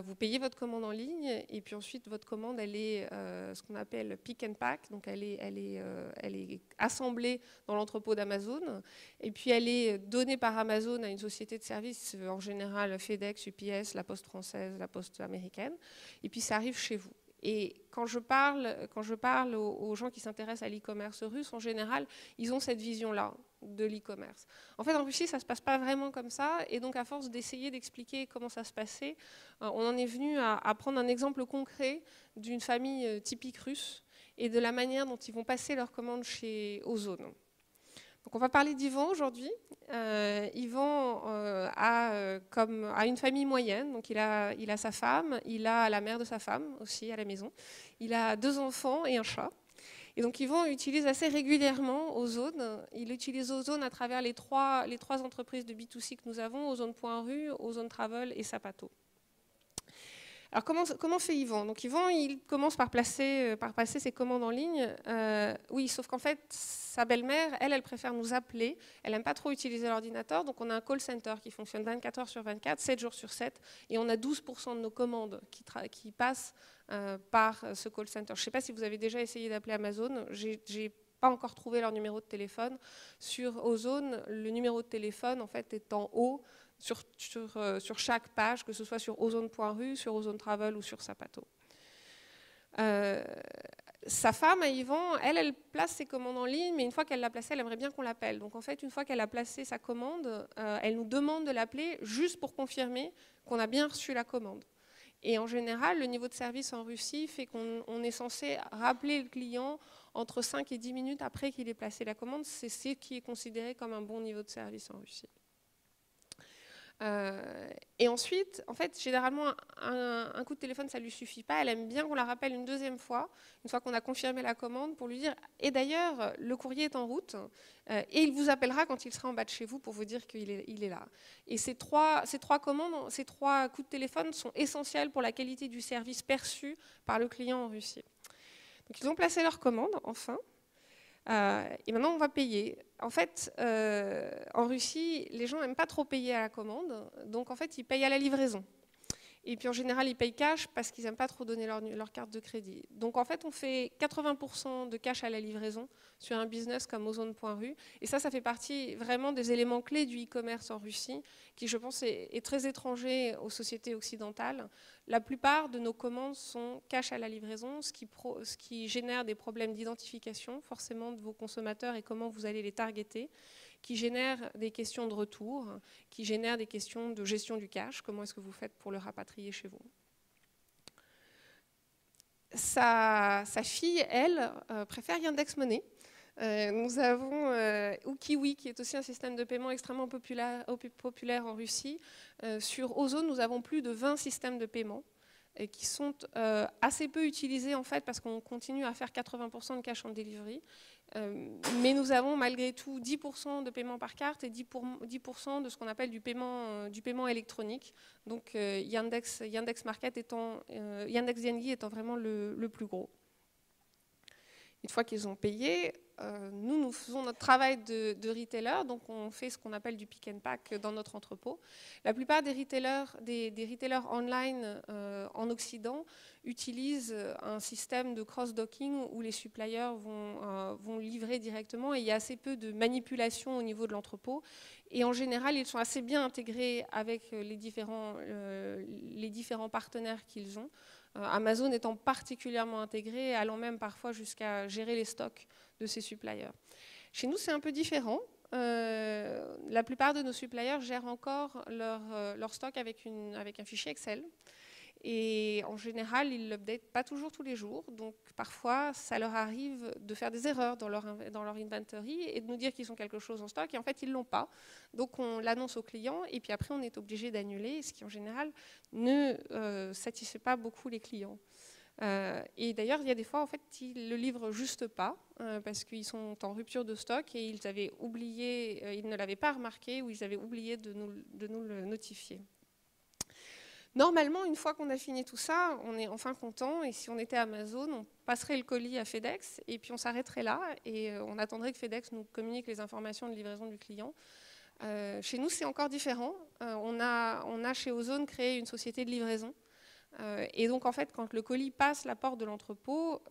Vous payez votre commande en ligne et puis ensuite votre commande elle est ce qu'on appelle pick and pack, donc elle est assemblée dans l'entrepôt d'Amazon et puis elle est donnée par Amazon à une société de services, en général FedEx, UPS, la Poste française, la Poste américaine, et puis ça arrive chez vous. Et quand je parle aux gens qui s'intéressent à l'e-commerce russe, en général, ils ont cette vision-là de l'e-commerce. En fait, en Russie, ça ne se passe pas vraiment comme ça. Et donc, à force d'essayer d'expliquer comment ça se passait, on en est venu à prendre un exemple concret d'une famille typique russe et de la manière dont ils vont passer leurs commandes chez Ozon. Donc on va parler d'Ivan aujourd'hui. Ivan a une famille moyenne, donc il a sa femme, il a la mère de sa femme aussi à la maison, il a 2 enfants et un chat. Et donc Ivan utilise assez régulièrement Ozon. Il utilise Ozon à travers les trois entreprises de B2C que nous avons, Ozon.ru, Ozon Travel et Zapato. Alors comment fait Yvan? Donc Yvan, il commence par passer ses commandes en ligne. Oui, sauf qu'en fait, sa belle-mère, elle préfère nous appeler. Elle n'aime pas trop utiliser l'ordinateur. Donc on a un call center qui fonctionne 24 heures sur 24, 7 jours sur 7. Et on a 12% de nos commandes qui passent par ce call center. Je ne sais pas si vous avez déjà essayé d'appeler Amazon. J'ai pas encore trouvé leur numéro de téléphone. Sur Ozon, le numéro de téléphone en fait, est en haut sur chaque page, que ce soit sur ozon.ru, sur Ozon Travel ou sur Zapato. Sa femme, à Yvan, elle place ses commandes en ligne, mais une fois qu'elle l'a placée, elle aimerait bien qu'on l'appelle. Donc en fait, une fois qu'elle a placé sa commande, elle nous demande de l'appeler juste pour confirmer qu'on a bien reçu la commande. Et en général, le niveau de service en Russie fait qu'on est censé rappeler le client entre 5 et 10 minutes après qu'il ait placé la commande. C'est ce qui est considéré comme un bon niveau de service en Russie. Et ensuite, en fait, généralement, un coup de téléphone, ça ne lui suffit pas. Elle aime bien qu'on la rappelle une deuxième fois, une fois qu'on a confirmé la commande, pour lui dire « Et d'ailleurs, le courrier est en route, et il vous appellera quand il sera en bas de chez vous pour vous dire qu'il est là. » Et ces trois coups de téléphone sont essentiels pour la qualité du service perçu par le client en Russie. Donc, ils ont placé leur commande, enfin. Et maintenant, on va payer. En fait, en Russie, les gens n'aiment pas trop payer à la commande, donc en fait, ils payent à la livraison. Et puis en général, ils payent cash parce qu'ils n'aiment pas trop donner leur carte de crédit. Donc en fait, on fait 80% de cash à la livraison sur un business comme Ozon.ru. Et ça fait partie vraiment des éléments clés du e-commerce en Russie, qui je pense est très étranger aux sociétés occidentales. La plupart de nos commandes sont cash à la livraison, ce qui génère des problèmes d'identification forcément de vos consommateurs et comment vous allez les targeter, qui génère des questions de retour, qui génère des questions de gestion du cash. Comment est-ce que vous faites pour le rapatrier chez vous? Sa fille, elle, préfère Yandex Money. Nous avons Ukiwi, qui est aussi un système de paiement extrêmement populaire en Russie. Sur Ozon, nous avons plus de 20 systèmes de paiement. et qui sont assez peu utilisés en fait parce qu'on continue à faire 80% de cash on delivery. Mais nous avons malgré tout 10% de paiement par carte et 10% de ce qu'on appelle du paiement électronique. Donc Yandex Dengi étant vraiment le plus gros. Une fois qu'ils ont payé, nous faisons notre travail de retailer, donc on fait ce qu'on appelle du pick and pack dans notre entrepôt. La plupart des retailers online en Occident utilisent un système de cross-docking où les suppliers vont livrer directement et il y a assez peu de manipulation au niveau de l'entrepôt. Et en général, ils sont assez bien intégrés avec les différents partenaires qu'ils ont. Amazon étant particulièrement intégré, allant même parfois jusqu'à gérer les stocks de ses suppliers. Chez nous, c'est un peu différent. La plupart de nos suppliers gèrent encore leur stock avec un fichier Excel. Et en général, ils ne l'updatent pas toujours tous les jours. Donc parfois, ça leur arrive de faire des erreurs dans leur inventory et de nous dire qu'ils ont quelque chose en stock. Et en fait, ils ne l'ont pas. Donc on l'annonce au client et puis après, on est obligé d'annuler, ce qui en général ne satisfait pas beaucoup les clients. Et d'ailleurs, il y a des fois, en fait, ils ne le livrent juste pas parce qu'ils sont en rupture de stock et ils avaient oublié, ils ne l'avaient pas remarqué ou ils avaient oublié de nous le notifier. Normalement, une fois qu'on a fini tout ça, on est enfin content. Et si on était Amazon, on passerait le colis à FedEx et puis on s'arrêterait là et on attendrait que FedEx nous communique les informations de livraison du client. Chez nous, c'est encore différent. On a chez Ozone créé une société de livraison. Et donc, en fait, quand le colis passe la porte de l'entrepôt,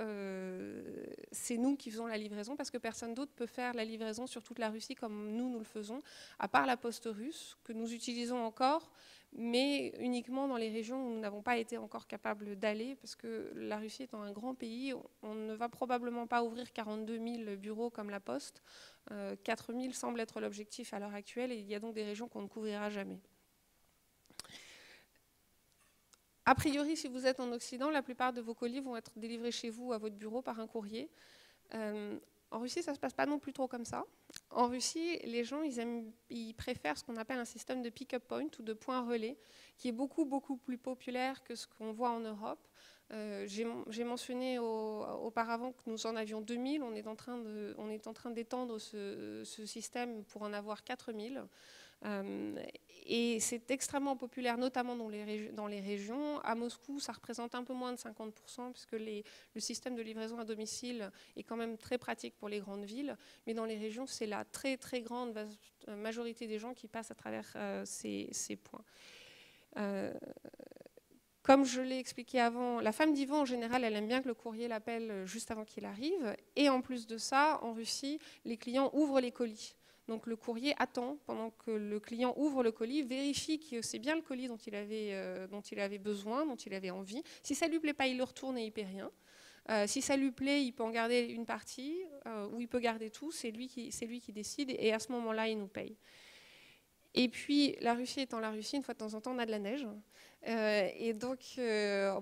c'est nous qui faisons la livraison parce que personne d'autre peut faire la livraison sur toute la Russie comme nous le faisons, à part la poste russe, que nous utilisons encore, mais uniquement dans les régions où nous n'avons pas été encore capables d'aller, parce que la Russie étant un grand pays, on ne va probablement pas ouvrir 42 000 bureaux comme la Poste. 4 000 semble être l'objectif à l'heure actuelle, et il y a donc des régions qu'on ne couvrira jamais. A priori, si vous êtes en Occident, la plupart de vos colis vont être délivrés chez vous, à votre bureau, par un courrier. En Russie, ça ne se passe pas non plus trop comme ça. En Russie, les gens, ils préfèrent ce qu'on appelle un système de pick-up point ou de point relais, qui est beaucoup, beaucoup plus populaire que ce qu'on voit en Europe. J'ai mentionné auparavant que nous en avions 2000. On est en train d'étendre ce système pour en avoir 4000. Et c'est extrêmement populaire, notamment dans les régions. À Moscou, ça représente un peu moins de 50%, puisque le système de livraison à domicile est quand même très pratique pour les grandes villes. Mais dans les régions, c'est la très, très grande majorité des gens qui passent à travers ces points. Comme je l'ai expliqué avant, la femme d'Ivan, en général, elle aime bien que le courrier l'appelle juste avant qu'il arrive. Et en plus de ça, en Russie, les clients ouvrent les colis. Donc le courrier attend pendant que le client ouvre le colis, vérifie que c'est bien le colis dont il avait besoin, dont il avait envie. Si ça ne lui plaît pas, il le retourne et il ne paie rien. Si ça lui plaît, il peut en garder une partie ou il peut garder tout. C'est lui qui décide et à ce moment-là, il nous paye. Et puis, la Russie étant la Russie, une fois de temps en temps, on a de la neige. Et donc,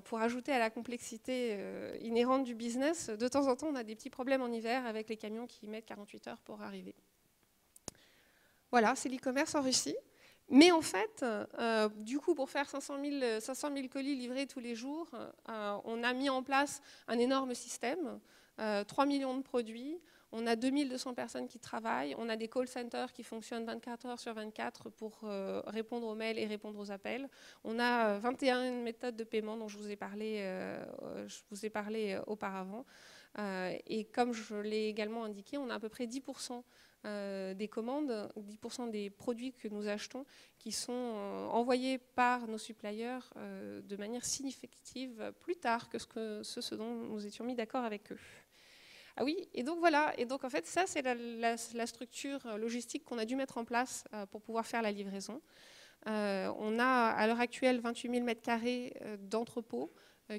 pour ajouter à la complexité inhérente du business, de temps en temps, on a des petits problèmes en hiver avec les camions qui mettent 48 heures pour arriver. Voilà, c'est l'e-commerce en Russie. Mais en fait, du coup, pour faire 500 000 colis livrés tous les jours, on a mis en place un énorme système, 3 millions de produits. On a 2200 personnes qui travaillent. On a des call centers qui fonctionnent 24 heures sur 24 pour répondre aux mails et répondre aux appels. On a 21 méthodes de paiement dont je vous ai parlé auparavant. Et comme je l'ai également indiqué, on a à peu près 10% des commandes, 10% des produits que nous achetons qui sont envoyés par nos suppliers de manière significative plus tard que ce dont nous étions mis d'accord avec eux. Ah oui, et donc voilà, et donc en fait ça c'est la structure logistique qu'on a dû mettre en place pour pouvoir faire la livraison. On a à l'heure actuelle 28 000 m² d'entrepôts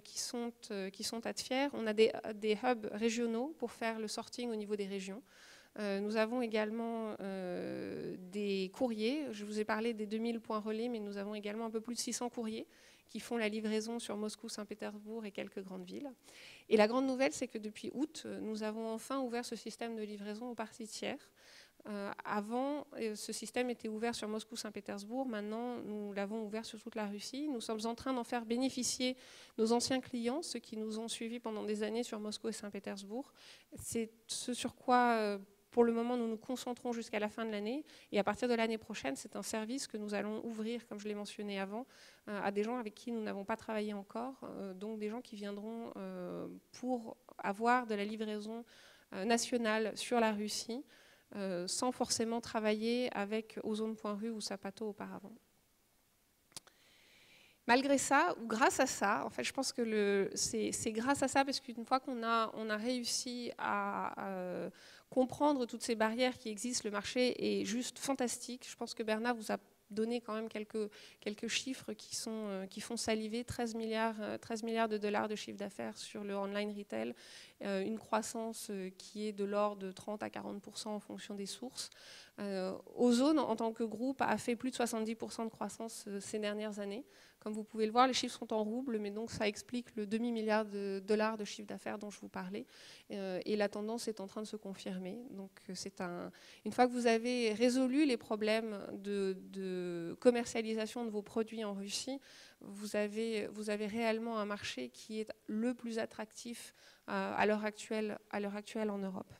qui sont à Tver. On a des hubs régionaux pour faire le sorting au niveau des régions. Nous avons également des courriers. Je vous ai parlé des 2000 points relais, mais nous avons également un peu plus de 600 courriers qui font la livraison sur Moscou, Saint-Pétersbourg et quelques grandes villes. Et la grande nouvelle, c'est que depuis août, nous avons enfin ouvert ce système de livraison aux parties tiers. Avant, ce système était ouvert sur Moscou-Saint-Pétersbourg. Maintenant, nous l'avons ouvert sur toute la Russie. Nous sommes en train d'en faire bénéficier nos anciens clients, ceux qui nous ont suivis pendant des années sur Moscou et Saint-Pétersbourg. C'est ce sur quoi, pour le moment, nous nous concentrons jusqu'à la fin de l'année. Et à partir de l'année prochaine, c'est un service que nous allons ouvrir, comme je l'ai mentionné avant, à des gens avec qui nous n'avons pas travaillé encore. Donc des gens qui viendront pour avoir de la livraison nationale sur la Russie, sans forcément travailler avec Ozone.ru ou Zapato auparavant. Malgré ça, ou grâce à ça, en fait, je pense que c'est grâce à ça, parce qu'une fois qu'on a réussi à comprendre toutes ces barrières qui existent, le marché est juste fantastique. Je pense que Bernard vous a donné quand même quelques chiffres qui font saliver. 13 milliards de dollars de chiffre d'affaires sur le online retail, une croissance qui est de l'ordre de 30 à 40% en fonction des sources. Ozone, en tant que groupe, a fait plus de 70% de croissance ces dernières années. Comme vous pouvez le voir, les chiffres sont en roubles, mais donc ça explique le demi-milliard de dollars de chiffre d'affaires dont je vous parlais. Et la tendance est en train de se confirmer. Donc une fois que vous avez résolu les problèmes de commercialisation de vos produits en Russie, vous avez réellement un marché qui est le plus attractif à l'heure actuelle en Europe.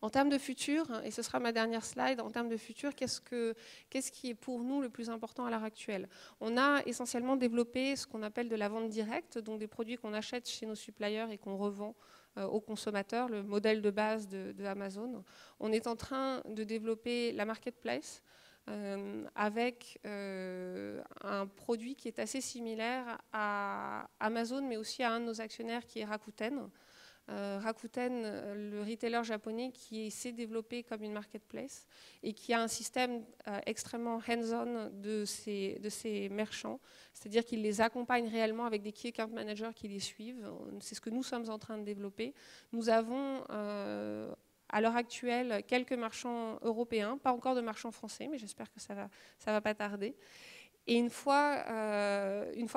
En termes de futur, et ce sera ma dernière slide, en termes de futur, qu'est-ce qui est pour nous le plus important à l'heure actuelle? On a essentiellement développé ce qu'on appelle de la vente directe, donc des produits qu'on achète chez nos suppliers et qu'on revend aux consommateurs, le modèle de base de Amazon. On est en train de développer la marketplace avec un produit qui est assez similaire à Amazon, mais aussi à un de nos actionnaires qui est Rakuten. Rakuten, le retailer japonais qui s'est développé comme une marketplace et qui a un système extrêmement hands-on de ses merchants, c'est-à-dire qu'il les accompagne réellement avec des key account managers qui les suivent. C'est ce que nous sommes en train de développer. Nous avons à l'heure actuelle quelques marchands européens, pas encore de marchands français, mais j'espère que ça va pas tarder. Et une fois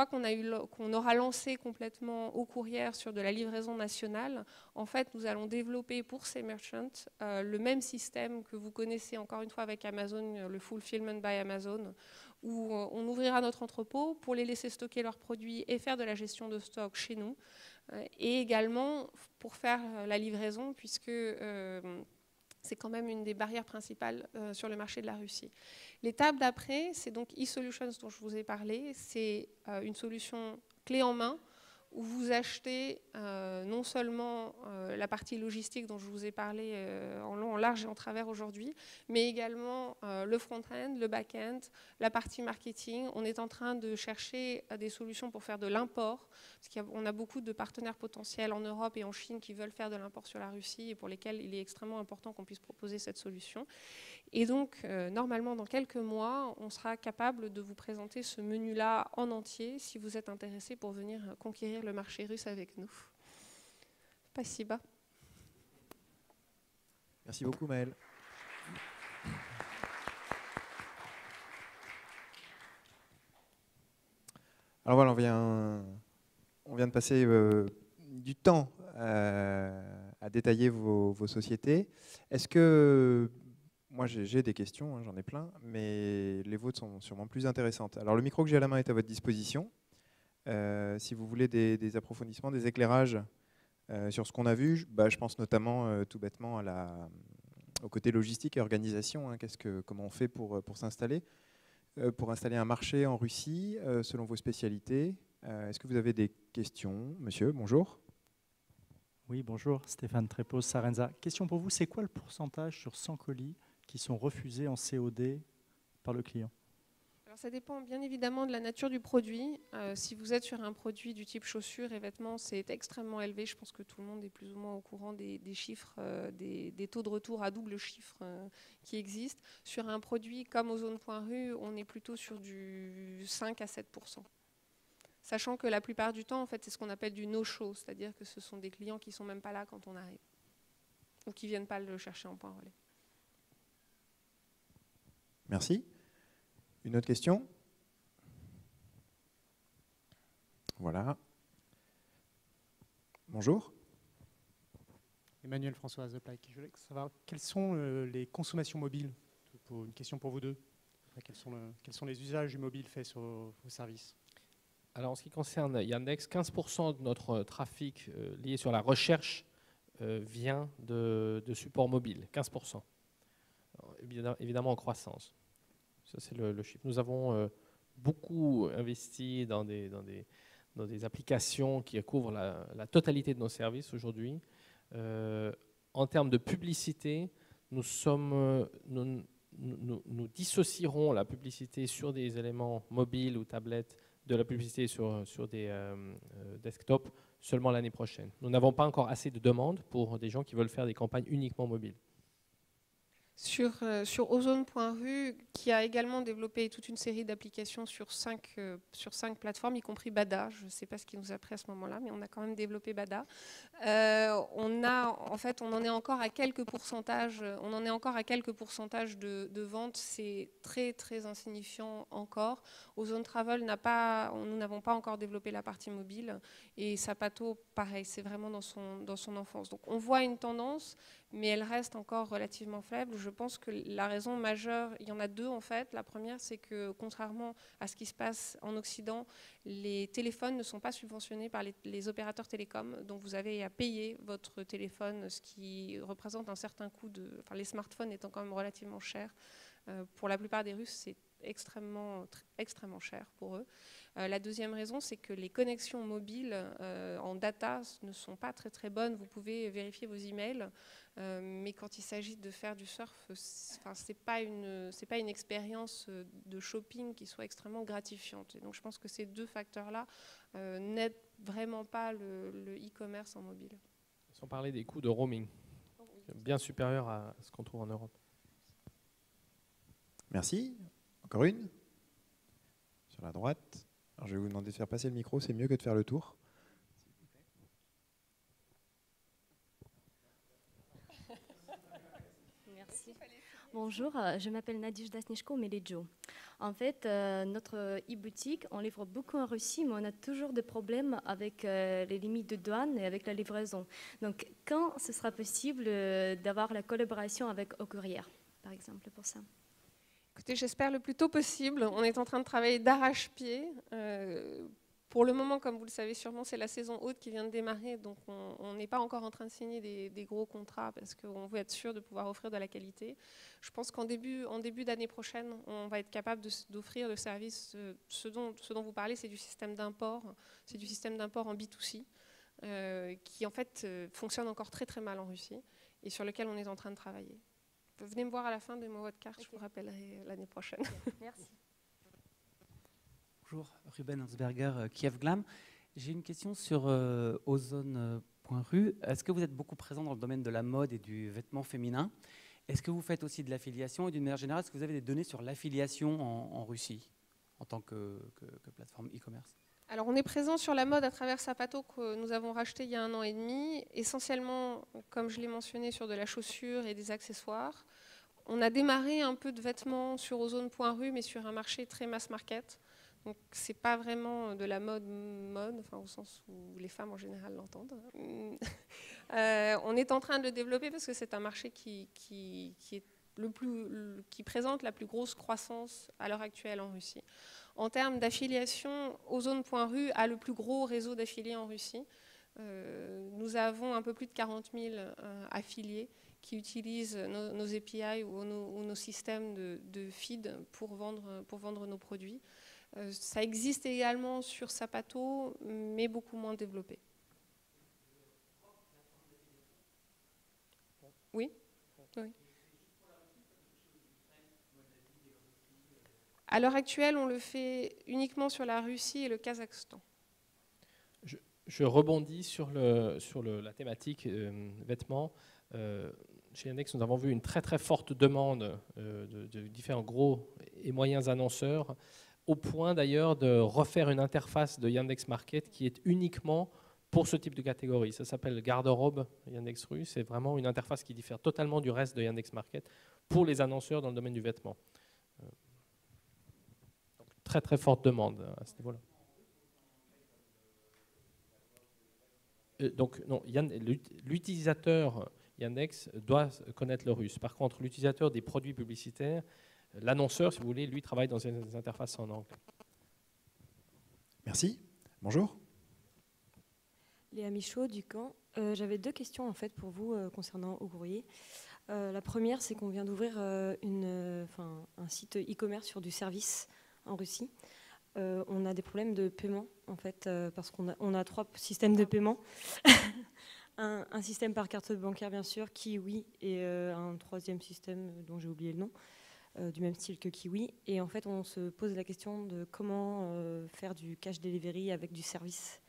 qu'on aura lancé complètement au courrier sur de la livraison nationale, en fait, nous allons développer pour ces merchants le même système que vous connaissez encore une fois avec Amazon, le Fulfillment by Amazon, où on ouvrira notre entrepôt pour les laisser stocker leurs produits et faire de la gestion de stock chez nous, et également pour faire la livraison, puisque c'est quand même une des barrières principales sur le marché de la Russie. L'étape d'après, c'est donc eSolutions dont je vous ai parlé. C'est une solution clé en main où vous achetez non seulement la partie logistique dont je vous ai parlé en long, en large et en travers aujourd'hui, mais également le front-end, le back-end, la partie marketing. On est en train de chercher des solutions pour faire de l'import, parce qu'on a beaucoup de partenaires potentiels en Europe et en Chine qui veulent faire de l'import sur la Russie et pour lesquels il est extrêmement important qu'on puisse proposer cette solution. Et donc, normalement, dans quelques mois, on sera capable de vous présenter ce menu-là en entier si vous êtes intéressé pour venir conquérir le marché russe avec nous. Спасибо. Merci beaucoup, Maëlle. Alors voilà, on vient de passer du temps à détailler vos sociétés. Est-ce que... Moi, j'ai des questions, hein, j'en ai plein, mais les vôtres sont sûrement plus intéressantes. Alors, le micro que j'ai à la main est à votre disposition. Si vous voulez des approfondissements, des éclairages sur ce qu'on a vu, je pense notamment tout bêtement au côté logistique et organisation. Hein, comment on fait pour s'installer, pour installer un marché en Russie, selon vos spécialités. Est-ce que vous avez des questions? Monsieur, bonjour. Oui, bonjour, Stéphane Trépos, Sarenza. Question pour vous, c'est quoi le pourcentage sur 100 colis qui sont refusés en COD par le client? Alors ça dépend bien évidemment de la nature du produit. Si vous êtes sur un produit du type chaussures et vêtements, c'est extrêmement élevé. Je pense que tout le monde est plus ou moins au courant des chiffres, des taux de retour à double chiffre qui existent. Sur un produit comme Ozone.ru, on est plutôt sur du 5 à 7%. Sachant que la plupart du temps, en fait, c'est ce qu'on appelle du no-show, c'est-à-dire que ce sont des clients qui ne sont même pas là quand on arrive ou qui ne viennent pas le chercher en point relais. Merci. Une autre question? Voilà. Bonjour. Emmanuel François Zeplac. Je voulais savoir quelles sont les consommations mobiles, une question pour vous deux. Quels sont les usages du mobile faits sur vos services? Alors, en ce qui concerne Yandex, 15% de notre trafic lié sur la recherche vient de support mobile. 15%. Alors, évidemment en croissance. Ça, c'est le chiffre. Nous avons beaucoup investi dans des applications qui couvrent la totalité de nos services aujourd'hui. En termes de publicité, nous dissocierons la publicité sur des éléments mobiles ou tablettes de la publicité sur des desktops seulement l'année prochaine. Nous n'avons pas encore assez de demandes pour des gens qui veulent faire des campagnes uniquement mobiles. Sur Ozone.ru, qui a également développé toute une série d'applications sur 5 plateformes, y compris Bada. Je ne sais pas ce qui nous a pris à ce moment-là, mais on a quand même développé Bada. On en est encore à quelques pourcentages. On en est encore à quelques pourcentages de ventes. C'est très très insignifiant encore. Ozone Travel nous n'avons pas encore développé la partie mobile. Et Zapato, pareil, c'est vraiment dans son enfance. Donc on voit une tendance, mais elle reste encore relativement faible. Je pense que la raison majeure, il y en a deux en fait. La première, c'est que contrairement à ce qui se passe en Occident, les téléphones ne sont pas subventionnés par les opérateurs télécoms, donc vous avez à payer votre téléphone, ce qui représente un certain coût les smartphones étant quand même relativement chers. Pour la plupart des Russes, c'est extrêmement cher pour eux. La deuxième raison, c'est que les connexions mobiles en data ne sont pas très très bonnes. Vous pouvez vérifier vos emails, mais quand il s'agit de faire du surf, c'est pas une expérience de shopping qui soit extrêmement gratifiante. Et donc je pense que ces deux facteurs-là n'aident vraiment pas le e-commerce en mobile. Sans parler des coûts de roaming, bien supérieurs à ce qu'on trouve en Europe. Merci. Encore une sur la droite. Alors, je vais vous demander de faire passer le micro, c'est mieux que de faire le tour. Merci. Bonjour, je m'appelle Nadij Dasnishko Meledjo. En fait, notre e-boutique, on livre beaucoup en Russie, mais on a toujours des problèmes avec les limites de douane et avec la livraison. Donc, quand ce sera possible d'avoir la collaboration avec Au-Courrier, par exemple, pour ça? Écoutez, j'espère le plus tôt possible. On est en train de travailler d'arrache-pied. Pour le moment, comme vous le savez sûrement, c'est la saison haute qui vient de démarrer, donc on n'est pas encore en train de signer des gros contrats parce qu'on veut être sûr de pouvoir offrir de la qualité. Je pense qu'en début d'année prochaine, on va être capable d'offrir le service. Ce dont vous parlez, c'est du système d'import. C'est du système d'import en B2C qui en fait fonctionne encore très très mal en Russie et sur lequel on est en train de travailler. Venez me voir à la fin de mon vote carte, je vous rappellerai l'année prochaine. Merci. Bonjour, Ruben Hansberger, Kiev Glam. J'ai une question sur Ozone.ru. Est-ce que vous êtes beaucoup présent dans le domaine de la mode et du vêtement féminin? Est-ce que vous faites aussi de l'affiliation? Et d'une manière générale, est-ce que vous avez des données sur l'affiliation en Russie en tant que plateforme e-commerce? Alors, on est présent sur la mode à travers Zapato que nous avons racheté il y a 1 an et demi, essentiellement, comme je l'ai mentionné, sur de la chaussure et des accessoires. On a démarré un peu de vêtements sur Ozone.ru, mais sur un marché très mass market. Donc, ce n'est pas vraiment de la mode, enfin, au sens où les femmes en général l'entendent. On est en train de le développer parce que c'est un marché qui présente la plus grosse croissance à l'heure actuelle en Russie. En termes d'affiliation, Ozone.ru a le plus gros réseau d'affiliés en Russie. Nous avons un peu plus de 40 000 affiliés qui utilisent nos API ou nos systèmes de feed pour vendre nos produits. Ça existe également sur Zapato, mais beaucoup moins développé. Oui, oui. À l'heure actuelle, on le fait uniquement sur la Russie et le Kazakhstan. Je rebondis sur la thématique vêtements. Chez Yandex, nous avons vu une très très forte demande de différents gros et moyens annonceurs, au point d'ailleurs de refaire une interface de Yandex Market qui est uniquement pour ce type de catégorie. Ça s'appelle Garde-robe Yandex Russe. C'est vraiment une interface qui diffère totalement du reste de Yandex Market pour les annonceurs dans le domaine du vêtement. Donc, très très forte demande à ce niveau-là. Donc, non, l'utilisateur Yandex doit connaître le russe. Par contre, l'utilisateur des produits publicitaires, l'annonceur, si vous voulez, lui travaille dans des interfaces en anglais. Merci. Bonjour. Léa Michaud du Camp. J'avais 2 questions en fait pour vous concernant Au Courrier. La première, c'est qu'on vient d'ouvrir un site e-commerce sur du service en Russie. On a des problèmes de paiement en fait parce qu'on a 3 systèmes de paiement. un système par carte bancaire bien sûr, Kiwi, et un 3e système dont j'ai oublié le nom, du même style que Kiwi. Et en fait, on se pose la question de comment faire du cash delivery avec du service.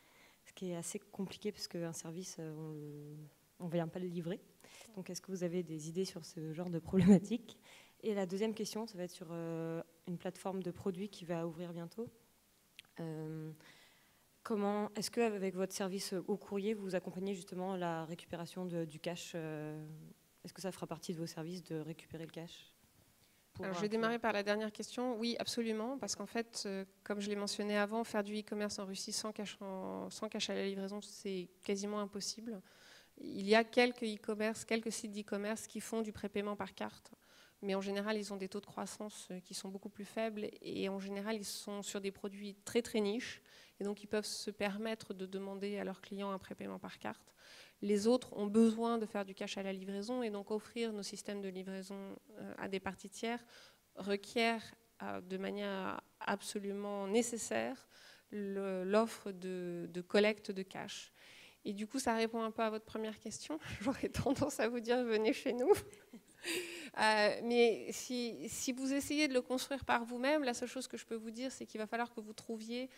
Ce qui est assez compliqué parce qu'un service, on ne vient pas le livrer. Donc, est-ce que vous avez des idées sur ce genre de problématique? Et la 2e question, ça va être sur une plateforme de produits qui va ouvrir bientôt. Est-ce qu'avec votre service Au Courrier, vous accompagnez justement la récupération du cash? Est-ce que ça fera partie de vos services de récupérer le cash? Alors, je vais démarrer par la dernière question. Oui, absolument, parce qu'en fait, comme je l'ai mentionné avant, faire du e-commerce en Russie sans cash à la livraison, c'est quasiment impossible. Il y a quelques e-commerce, quelques sites d'e-commerce qui font du prépaiement par carte, mais en général, ils ont des taux de croissance qui sont beaucoup plus faibles et en général, ils sont sur des produits très très niches et donc ils peuvent se permettre de demander à leurs clients un prépaiement par carte. Les autres ont besoin de faire du cash à la livraison et donc offrir nos systèmes de livraison à des parties tiers requiert de manière absolument nécessaire l'offre de collecte de cash. Et du coup, ça répond un peu à votre première question. J'aurais tendance à vous dire, venez chez nous. Mais si vous essayez de le construire par vous-même, la seule chose que je peux vous dire, c'est qu'il va falloir que vous trouviez,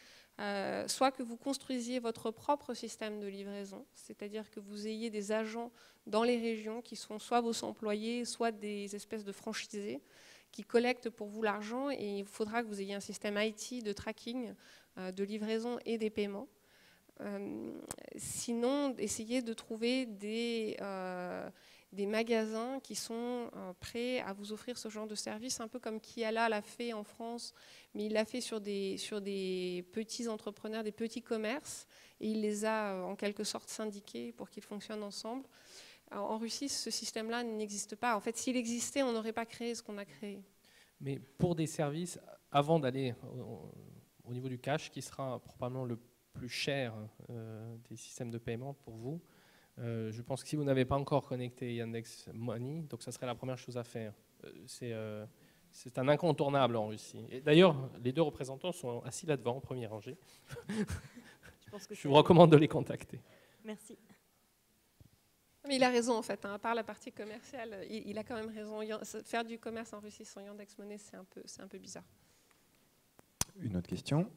soit que vous construisiez votre propre système de livraison, c'est-à-dire que vous ayez des agents dans les régions qui sont soit vos employés, soit des espèces de franchisés qui collectent pour vous l'argent, et il faudra que vous ayez un système IT de tracking, de livraison et des paiements. Sinon, essayez de trouver des magasins qui sont prêts à vous offrir ce genre de service, un peu comme Kiala l'a fait en France, mais il l'a fait sur des petits entrepreneurs, des petits commerces, et il les a en quelque sorte syndiqués pour qu'ils fonctionnent ensemble. En Russie, ce système-là n'existe pas. En fait, s'il existait, on n'aurait pas créé ce qu'on a créé. Mais pour des services, avant d'aller au niveau du cash, qui sera probablement le plus cher des systèmes de paiement pour vous, je pense que si vous n'avez pas encore connecté Yandex Money, donc ça serait la première chose à faire. C'est un incontournable en Russie. Et d'ailleurs, les 2 représentants sont assis là-devant, en première rangée. Je vous recommande de les contacter. Merci. Mais il a raison en fait, hein. À part la partie commerciale, il a quand même raison. Faire du commerce en Russie sans Yandex Money, c'est un peu bizarre. Une autre question.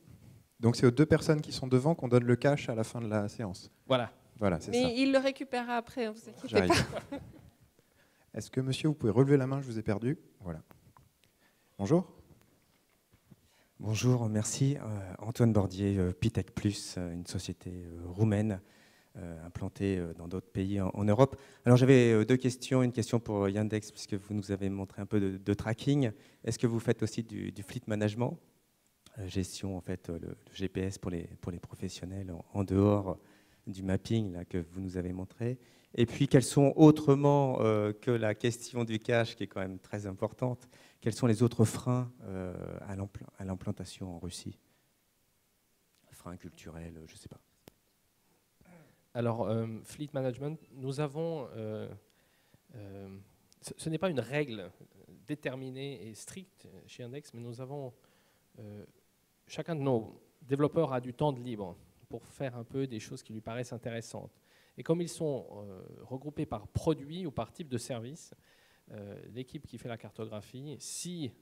Donc c'est aux 2 personnes qui sont devant qu'on donne le cash à la fin de la séance. Voilà. Voilà, c'est ça. Mais il le récupérera après, ne vous inquiétez pas. Est-ce que monsieur, vous pouvez relever la main? Je vous ai perdu. Voilà. Bonjour. Bonjour, merci. Antoine Bordier, Pitech Plus, une société roumaine implantée dans d'autres pays en Europe. Alors j'avais 2 questions. Une question pour Yandex, puisque vous nous avez montré un peu de tracking. Est-ce que vous faites aussi du fleet management, gestion en fait, le GPS pour les professionnels en dehors du mapping là, que vous nous avez montré? Et puis, quels sont autrement que la question du cash, qui est quand même très importante, quels sont les autres freins à l'implantation en Russie? Freins culturels, je ne sais pas. Alors, fleet management, nous avons... ce n'est pas une règle déterminée et stricte chez Yandex, mais nous avons... chacun de nos développeurs a du temps de libre pour faire un peu des choses qui lui paraissent intéressantes. Et comme ils sont regroupés par produit ou par type de service, l'équipe qui fait la cartographie, si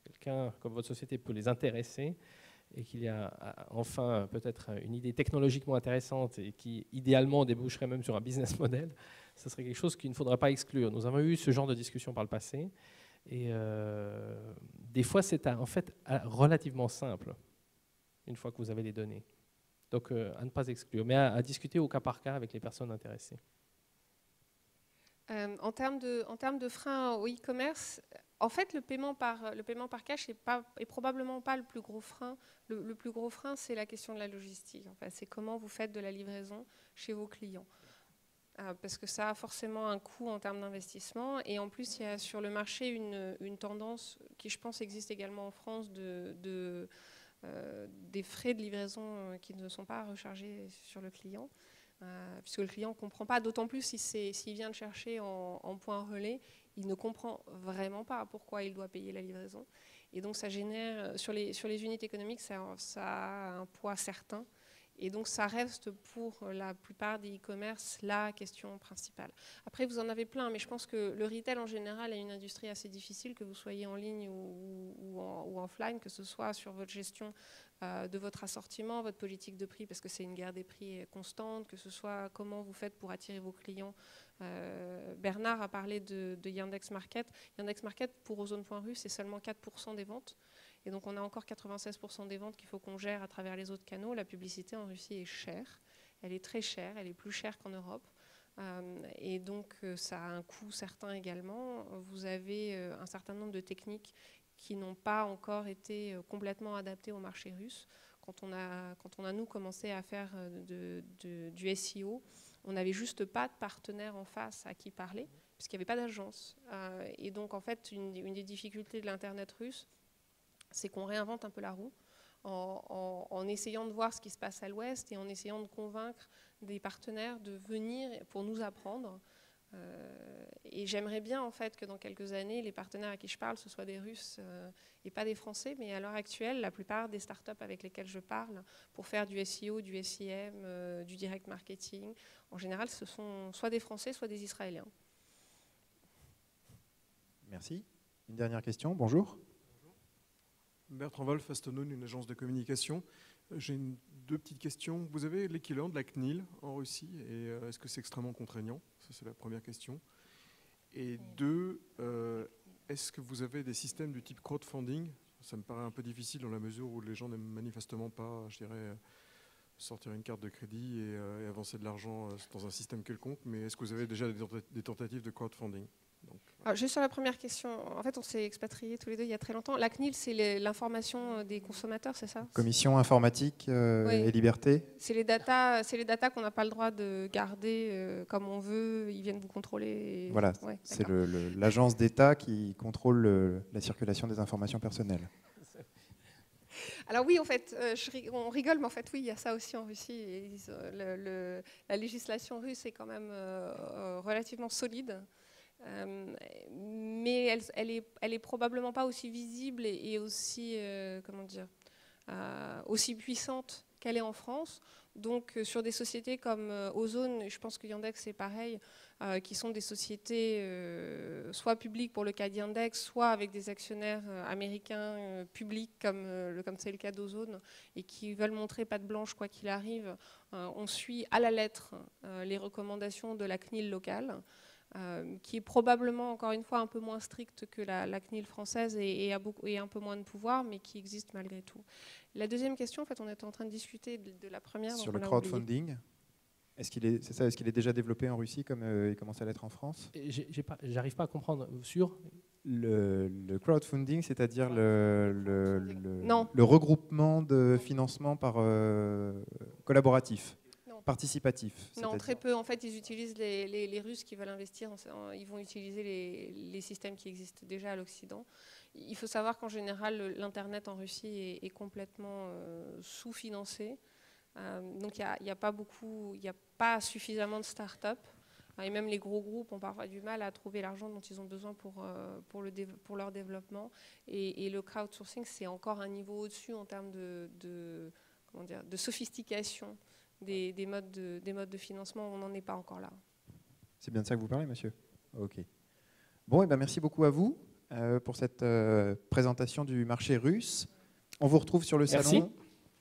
quelqu'un comme votre société peut les intéresser et qu'il y a enfin peut-être une idée technologiquement intéressante et qui idéalement déboucherait même sur un business model, ce serait quelque chose qu'il ne faudrait pas exclure. Nous avons eu ce genre de discussion par le passé et des fois c'est en fait relativement simple une fois que vous avez les données. Donc à ne pas exclure, mais à discuter au cas par cas avec les personnes intéressées. En termes de freins au e-commerce, En fait, le paiement par cash est probablement pas le plus gros frein. Le plus gros frein, c'est la question de la logistique. En fait, c'est comment vous faites de la livraison chez vos clients. Parce que ça a forcément un coût en termes d'investissement. Et en plus, il y a sur le marché une tendance qui, je pense, existe également en France des frais de livraison qui ne sont pas rechargés sur le client. Puisque le client ne comprend pas, d'autant plus s'il vient le chercher en point relais, il ne comprend vraiment pas pourquoi il doit payer la livraison. Et donc ça génère, sur les unités économiques, ça a un poids certain. Et donc ça reste pour la plupart des e-commerce la question principale. Après, vous en avez plein, mais je pense que le retail en général est une industrie assez difficile, que vous soyez en ligne ou offline, que ce soit sur votre gestion de votre assortiment, votre politique de prix, parce que c'est une guerre des prix constante, que ce soit comment vous faites pour attirer vos clients. Bernard a parlé de Yandex Market. Yandex Market, pour Ozone.ru, c'est seulement 4% des ventes. Et donc on a encore 96% des ventes qu'il faut qu'on gère à travers les autres canaux. La publicité en Russie est chère, elle est très chère, elle est plus chère qu'en Europe. Et donc ça a un coût certain également. Vous avez un certain nombre de techniques qui n'ont pas encore été complètement adaptées au marché russe. Quand on a nous commencé à faire du SEO, on n'avait juste pas de partenaire en face à qui parler, puisqu'il n'y avait pas d'agence. Et donc en fait, une des difficultés de l'Internet russe, c'est qu'on réinvente un peu la roue en essayant de voir ce qui se passe à l'ouest et en essayant de convaincre des partenaires de venir pour nous apprendre. Et j'aimerais bien en fait que dans quelques années, les partenaires à qui je parle, ce soient des Russes et pas des Français, mais à l'heure actuelle, la plupart des startups avec lesquelles je parle pour faire du SEO, du SEM, du direct marketing, en général, ce sont soit des Français, soit des Israéliens. Merci. Une dernière question, bonjour. Bertrand Wolf, Astonone, une agence de communication. J'ai deux petites questions. Vous avez l'équivalent de la CNIL en Russie et est-ce que c'est extrêmement contraignant? Ça, c'est la première question. Et deux, est-ce que vous avez des systèmes du type crowdfunding? Ça me paraît un peu difficile dans la mesure où les gens n'aiment manifestement pas, je dirais, sortir une carte de crédit et avancer de l'argent dans un système quelconque. Mais est-ce que vous avez déjà des tentatives de crowdfunding? Alors, juste sur la première question, en fait, on s'est expatriés tous les deux il y a très longtemps. La CNIL, c'est l'information des consommateurs, c'est ça? Commission informatique oui. Et liberté. C'est les datas qu'on n'a pas le droit de garder comme on veut. Ils viennent vous contrôler. Voilà, ouais, c'est l'agence d'État qui contrôle la circulation des informations personnelles. Alors oui, en fait, on rigole, mais en fait, oui, il y a ça aussi en Russie. Et la législation russe est quand même relativement solide. Mais elle est probablement pas aussi visible et aussi, aussi puissante qu'elle est en France. Donc sur des sociétés comme Ozone, je pense que Yandex c'est pareil, qui sont des sociétés soit publiques pour le cas d'Yandex, soit avec des actionnaires américains publics comme c'est le cas d'Ozone et qui veulent montrer patte blanche quoi qu'il arrive. On suit à la lettre les recommandations de la CNIL locale. Qui est probablement, encore une fois, un peu moins stricte que la CNIL française et un peu moins de pouvoir, mais qui existe malgré tout. La deuxième question, en fait, on était en train de discuter de la première. Sur le crowdfunding, est-ce qu'il est déjà développé en Russie comme il commence à l'être en France? J'arrive pas à comprendre. Sur le crowdfunding, c'est-à-dire le regroupement de financement par collaboratif. Participatif. Non, très peu. En fait, ils utilisent les Russes qui veulent investir. Ils vont utiliser les systèmes qui existent déjà à l'Occident. Il faut savoir qu'en général, l'Internet en Russie est complètement sous-financé. Donc, il n'y a pas suffisamment de start-up. Et même les gros groupes ont parfois du mal à trouver l'argent dont ils ont besoin pour leur développement. Et le crowdsourcing, c'est encore un niveau au-dessus en termes de sophistication. Des modes de financement, on n'en est pas encore là. C'est bien de ça que vous parlez, monsieur? Ok. Bon, et ben merci beaucoup à vous pour cette présentation du marché russe. On vous retrouve sur le salon.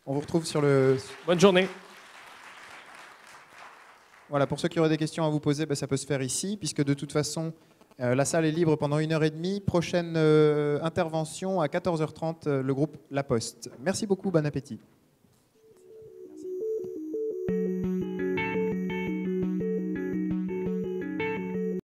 On vous retrouve sur le... Bonne journée. Voilà, pour ceux qui auraient des questions à vous poser, ça peut se faire ici, puisque de toute façon, la salle est libre pendant 1h30. Prochaine intervention à 14h30, le groupe La Poste. Merci beaucoup, bon appétit.